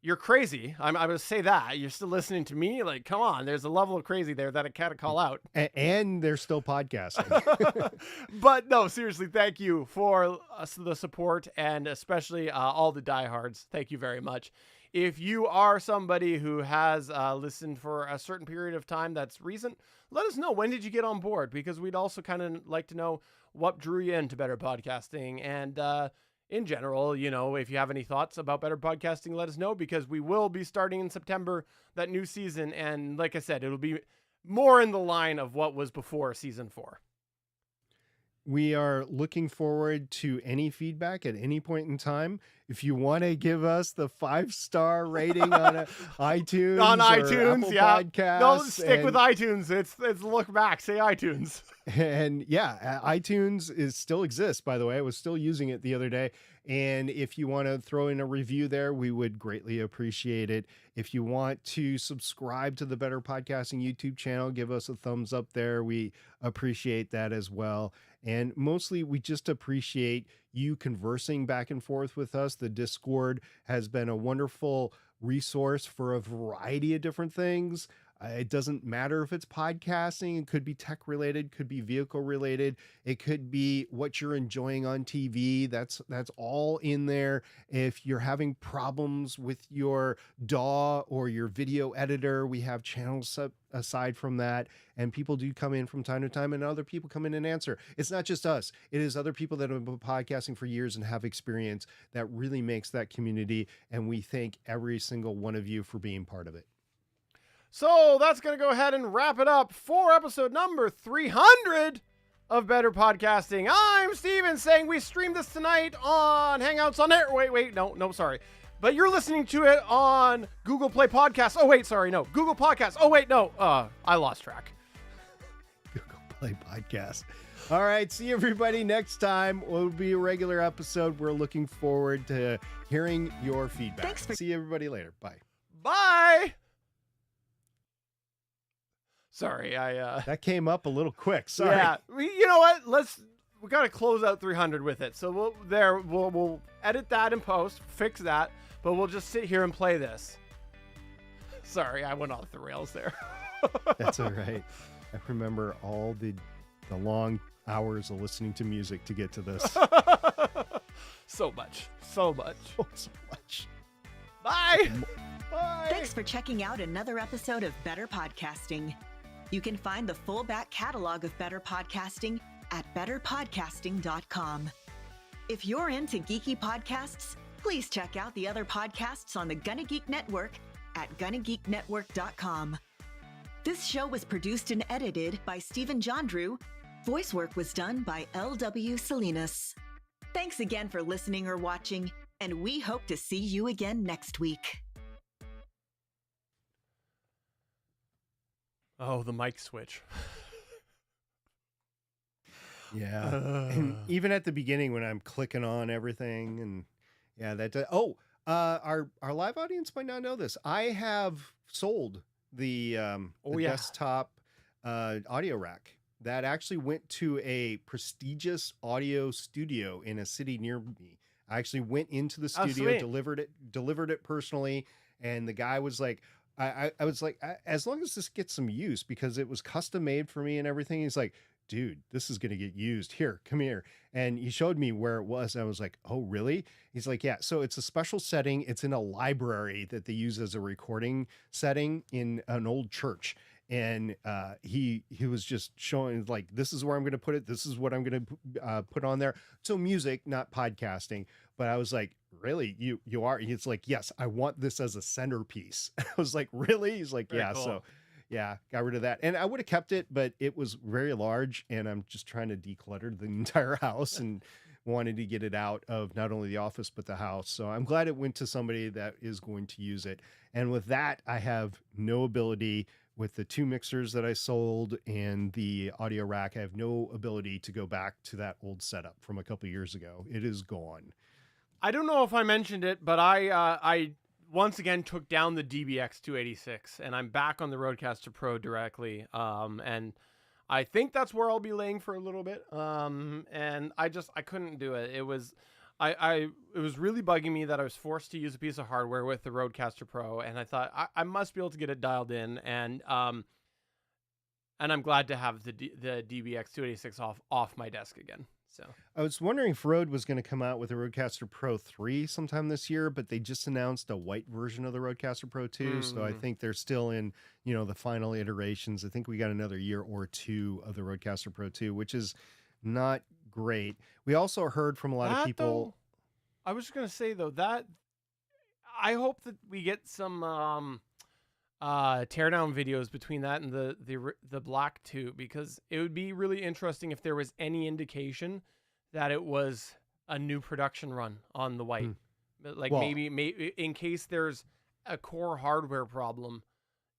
You're crazy. I'm going to say that. You're still listening to me. Like, come on. There's a level of crazy there that I can't call out. And they're still podcasting. But no, seriously, thank you for the support, and especially all the diehards. Thank you very much. If you are somebody who has listened for a certain period of time that's recent, let us know. When did you get on board? Because we'd also kind of like to know what drew you into Better Podcasting. And in general, you know, if you have any thoughts about Better Podcasting, let us know, because we will be starting in September, that new season. And like I said, it'll be more in the line of what was before season 4. We are looking forward to any feedback at any point in time. If you want to give us the 5-star rating on iTunes, On or iTunes, Apple yeah. Podcasts, No, stick with iTunes. It's look back. Say iTunes. And yeah, iTunes still exists, by the way. I was still using it the other day. And if you want to throw in a review there, we would greatly appreciate it. If you want to subscribe to the Better Podcasting YouTube channel, give us a thumbs up there. We appreciate that as well. And mostly we just appreciate you conversing back and forth with us. The Discord has been a wonderful resource for a variety of different things. It doesn't matter if it's podcasting. It could be tech related, could be vehicle related. It could be what you're enjoying on TV. That's all in there. If you're having problems with your DAW or your video editor, we have channels aside from that. And people do come in from time to time, and other people come in and answer. It's not just us. It is other people that have been podcasting for years and have experience that really makes that community. And we thank every single one of you for being part of it. So that's going to go ahead and wrap it up for episode number 300 of Better Podcasting. I'm Steven, saying we streamed this tonight on Hangouts on Air. Wait, no, sorry. But you're listening to it on Google Play Podcasts. Oh, wait, sorry, no. Google Podcasts. Oh, wait, no. I lost track. Google Play Podcast. All right, see everybody next time. It'll be a regular episode. We're looking forward to hearing your feedback. See everybody later. Bye. Bye. Sorry, that came up a little quick. Sorry. Yeah, you know what? We got to close out 300 with it. So we'll edit that in post, fix that, but we'll just sit here and play this. Sorry, I went off the rails there. That's all right. I remember all the long hours of listening to music to get to this. So much. Oh, so much. Bye. Bye. Thanks for checking out another episode of Better Podcasting. You can find the full back catalog of Better Podcasting at betterpodcasting.com. If you're into geeky podcasts, please check out the other podcasts on the Gonna Geek Network at gonnageeknetwork.com. This show was produced and edited by Stephen Jondrew. Voice work was done by L.W. Salinas. Thanks again for listening or watching, and we hope to see you again next week. Oh, the mic switch. Yeah. And even at the beginning when I'm clicking on everything, and yeah, our live audience might not know this. I have sold the desktop audio rack that actually went to a prestigious audio studio in a city near me. I actually went into the studio, delivered it personally, and the guy was like, I was like, as long as this gets some use, because it was custom made for me and everything. He's like, dude, this is going to get used. Here, come here. And he showed me where it was. And I was like, oh, really? He's like, yeah. So it's a special setting. It's in a library that they use as a recording setting in an old church. And he was just showing, like, this is where I'm going to put it. This is what I'm going to put on there. So music, not podcasting. But I was like, really? You are? He's like, yes, I want this as a centerpiece. I was like, really? He's like, Very yeah. cool. So yeah, got rid of that. And I would have kept it, but it was very large, and I'm just trying to declutter the entire house and wanted to get it out of not only the office, but the house. So I'm glad it went to somebody that is going to use it. And with that, I have no ability. With the 2 mixers that I sold and the audio rack, I have no ability to go back to that old setup from a couple years ago. It is gone. I don't know if I mentioned it, but I once again took down the DBX 286, and I'm back on the Rodecaster Pro directly. And I think that's where I'll be laying for a little bit. And I couldn't do it. It was it was really bugging me that I was forced to use a piece of hardware with the Rodecaster Pro, and I thought I must be able to get it dialed in, and I'm glad to have the DBX 286 off my desk again. So I was wondering if Rode was going to come out with a Rodecaster Pro 3 sometime this year, but they just announced a white version of the Rodecaster Pro 2. So I think they're still in, the final iterations. I think we got another year or two of the Rodecaster Pro 2, which is not great. We also heard from a lot of people. I was just going to say, though, that I hope that we get some teardown videos between that and the Black 2, because it would be really interesting if there was any indication that it was a new production run on the white. Like maybe in case there's a core hardware problem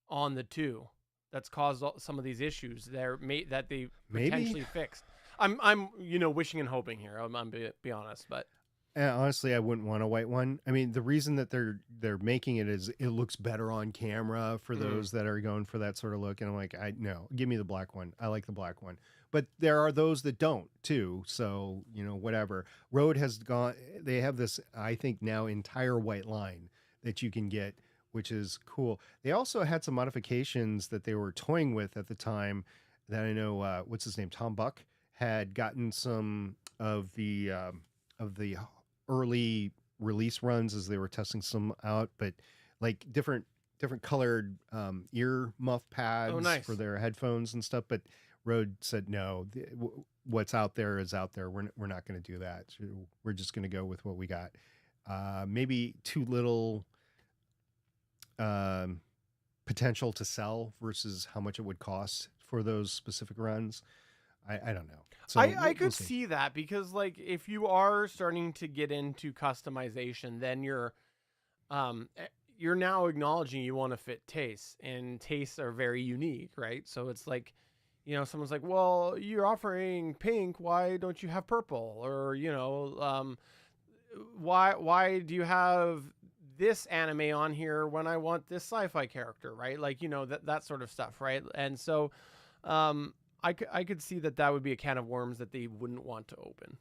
on the 2 that's caused some of these issues that they potentially fixed. I'm wishing and hoping here. I'm be honest, but honestly, I wouldn't want a white one. I mean, the reason that they're making it is it looks better on camera for those that are going for that sort of look. And I'm like, no, give me the black one. I like the black one. But there are those that don't too. So, whatever. Rode has gone, they have this, I think now entire white line that you can get, which is cool. They also had some modifications that they were toying with at the time that I know, what's his name? Tom Buck had gotten some of the early release runs as they were testing some out, but like different colored ear muff pads for their headphones and stuff. But Rode said, no, what's out there is out there. We're not going to do that. So we're just going to go with what we got. Maybe too little potential to sell versus how much it would cost for those specific runs. I don't know. So I could see that, because like if you are starting to get into customization, then you're now acknowledging you want to fit tastes, and tastes are very unique, right? So it's like, someone's like, well, you're offering pink, why don't you have purple? Or, why do you have this anime on here when I want this sci-fi character, right? Like, that sort of stuff, right? And so I could see that would be a can of worms that they wouldn't want to open.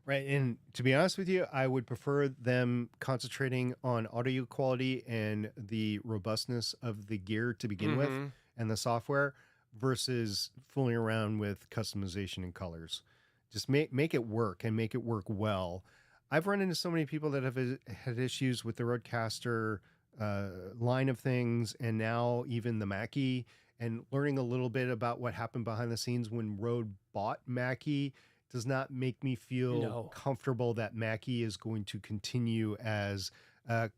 Right. And to be honest with you, I would prefer them concentrating on audio quality and the robustness of the gear to begin with and the software versus fooling around with customization and colors. Just make it work and make it work well. I've run into so many people that have had issues with the Rodecaster line of things, and now even the Mackie, and learning a little bit about what happened behind the scenes when Rode bought Mackie does not make me feel comfortable that Mackie is going to continue as a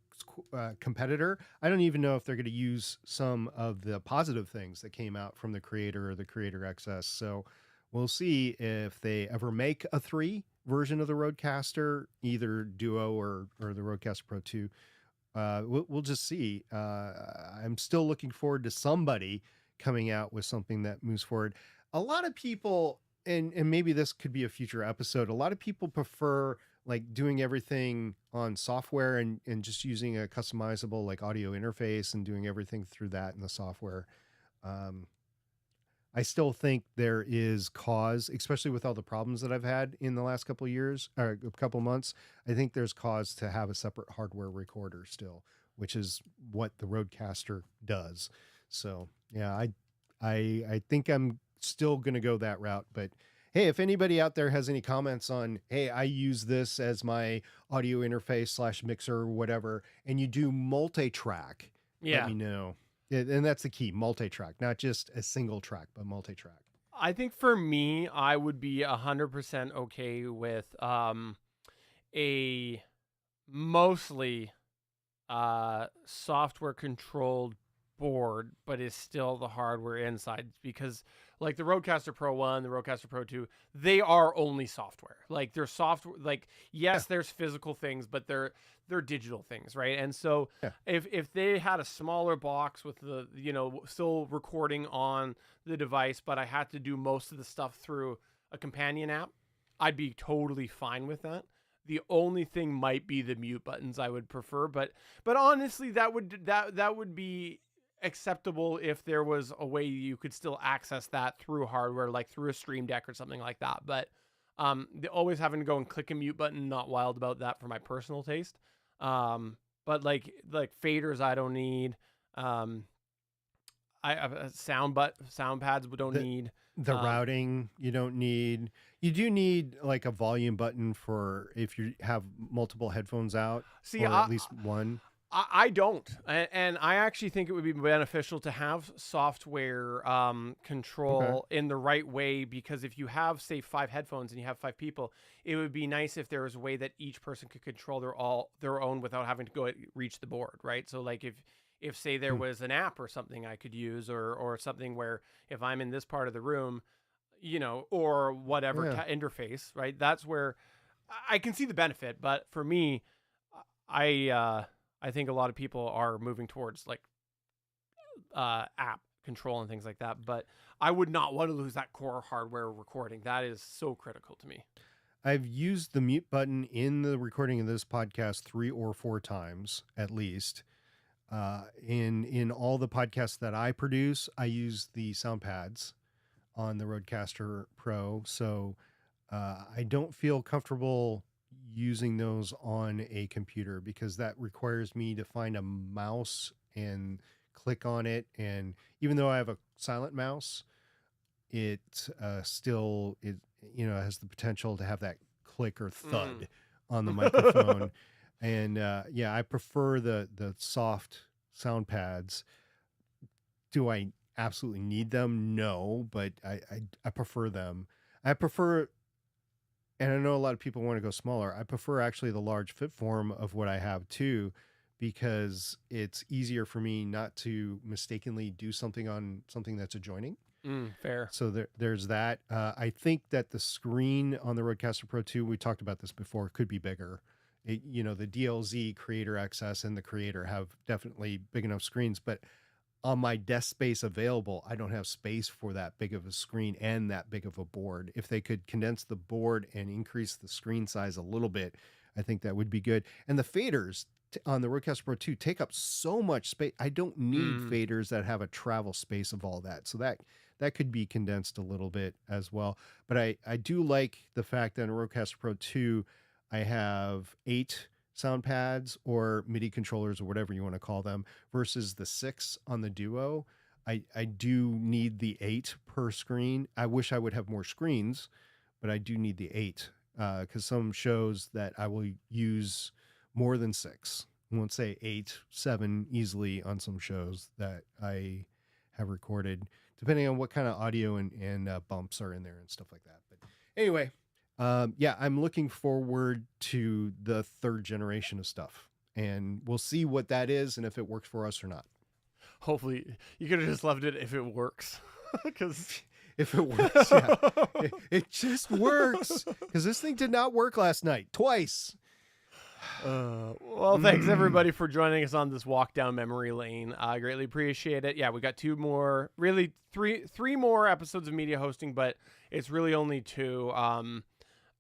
competitor. I don't even know if they're going to use some of the positive things that came out from the Creator or the Creator XS. So we'll see if they ever make a 3 version of the Rodecaster, either Duo or the Rodecaster Pro 2. We'll just see. I'm still looking forward to somebody coming out with something that moves forward. A lot of people, and maybe this could be a future episode, a lot of people prefer like doing everything on software and just using a customizable like audio interface and doing everything through that in the software. I still think there is cause, especially with all the problems that I've had in the last couple of years or a couple of months. I think there's cause to have a separate hardware recorder still, which is what the Rodecaster does. So yeah, I think I'm still going to go that route, but hey, if anybody out there has any comments on, hey, I use this as my audio interface / mixer or whatever, and you do multi-track, let me know. And that's the key, multi-track, not just a single track, but multi-track. I think for me, I would be 100% okay with a mostly software controlled board, but is still the hardware inside, because like the Rodecaster Pro 1, the Rodecaster Pro 2, they are only software. Like they're software, like yes, there's physical things, but they're digital things, right? And so if they had a smaller box with the, still recording on the device, but I had to do most of the stuff through a companion app, I'd be totally fine with that. The only thing might be the mute buttons I would prefer, but honestly, that would be acceptable if there was a way you could still access that through hardware, like through a Stream Deck or something like that. But Always having to go and click a mute button, not wild about that for my personal taste. But like faders, I don't need. I sound pads we don't need. The routing you don't need. You do need like a volume button for if you have multiple headphones out, or at least one. I don't, and I actually think it would be beneficial to have software control in the right way, because if you have, say, 5 headphones and you have 5 people, it would be nice if there was a way that each person could control their own without having to go reach the board, right? So like if say there was an app or something I could use, or something where if I'm in this part of the room, or whatever interface, right? That's where I can see the benefit. But for me, I think a lot of people are moving towards like app control and things like that. But I would not want to lose that core hardware recording. That is so critical to me. I've used the mute button in the recording of this podcast 3 or 4 times at least. In all the podcasts that I produce, I use the sound pads on the Rodecaster Pro. So I don't feel comfortable using those on a computer, because that requires me to find a mouse and click on it. And even though I have a silent mouse, it still has the potential to have that click or thud on the microphone. And I prefer the soft sound pads. Do I absolutely need them? No, but I prefer them. I prefer, and I know a lot of people want to go smaller, I prefer actually the large fit form of what I have too, because it's easier for me not to mistakenly do something on something that's adjoining. Fair. So there's that. I think that the screen on the Rodecaster Pro 2, we talked about this before, could be bigger. The DLZ Creator XS and the Creator have definitely big enough screens, but on my desk space available, I don't have space for that big of a screen and that big of a board. If they could condense the board and increase the screen size a little bit, I think that would be good. And the faders on the Rodecaster Pro 2 take up so much space. I don't need faders that have a travel space of all that. So that could be condensed a little bit as well. But I do like the fact that in Rodecaster Pro 2, I have 8 sound pads or MIDI controllers or whatever you want to call them, versus the 6 on the Duo. I do need the 8 per screen. I wish I would have more screens, but I do need the 8 because some shows that I will use more than 6. I won't say 8, 7 easily on some shows that I have recorded, depending on what kind of audio and bumps are in there and stuff like that. But anyway, I'm looking forward to the 3rd generation of stuff, and we'll see what that is and if it works for us or not. Hopefully, you could have just left it if it works, because if it works, yeah, it just works, because this thing did not work last night twice. Well, thanks everybody for joining us on this walk down memory lane. I greatly appreciate it. Yeah, we got 2 more, really 3 more episodes of media hosting, but it's really only 2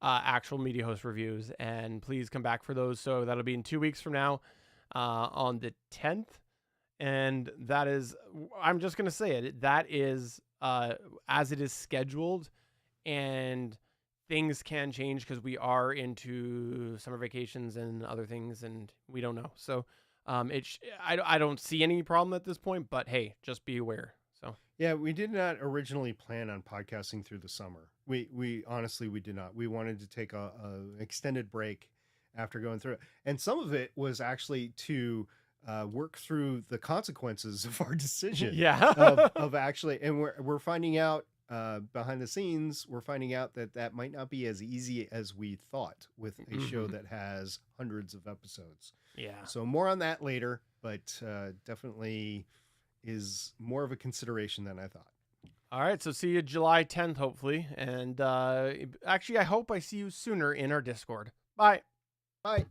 actual media host reviews, and please come back for those. So that'll be in 2 weeks from now, on the 10th, and that is, I'm just gonna say it, that is as it is scheduled, and things can change because we are into summer vacations and other things, and we don't know. So I don't see any problem at this point, but hey, just be aware. So yeah, we did not originally plan on podcasting through the summer. We honestly, we did not. We wanted to take a extended break after going through it, and some of it was actually to work through the consequences of our decision. Yeah, of actually, and we're finding out behind the scenes, we're finding out that might not be as easy as we thought with a show that has hundreds of episodes. Yeah. So more on that later, but definitely is more of a consideration than I thought. All right, so see you July 10th, hopefully. And actually, I hope I see you sooner in our Discord. Bye. Bye.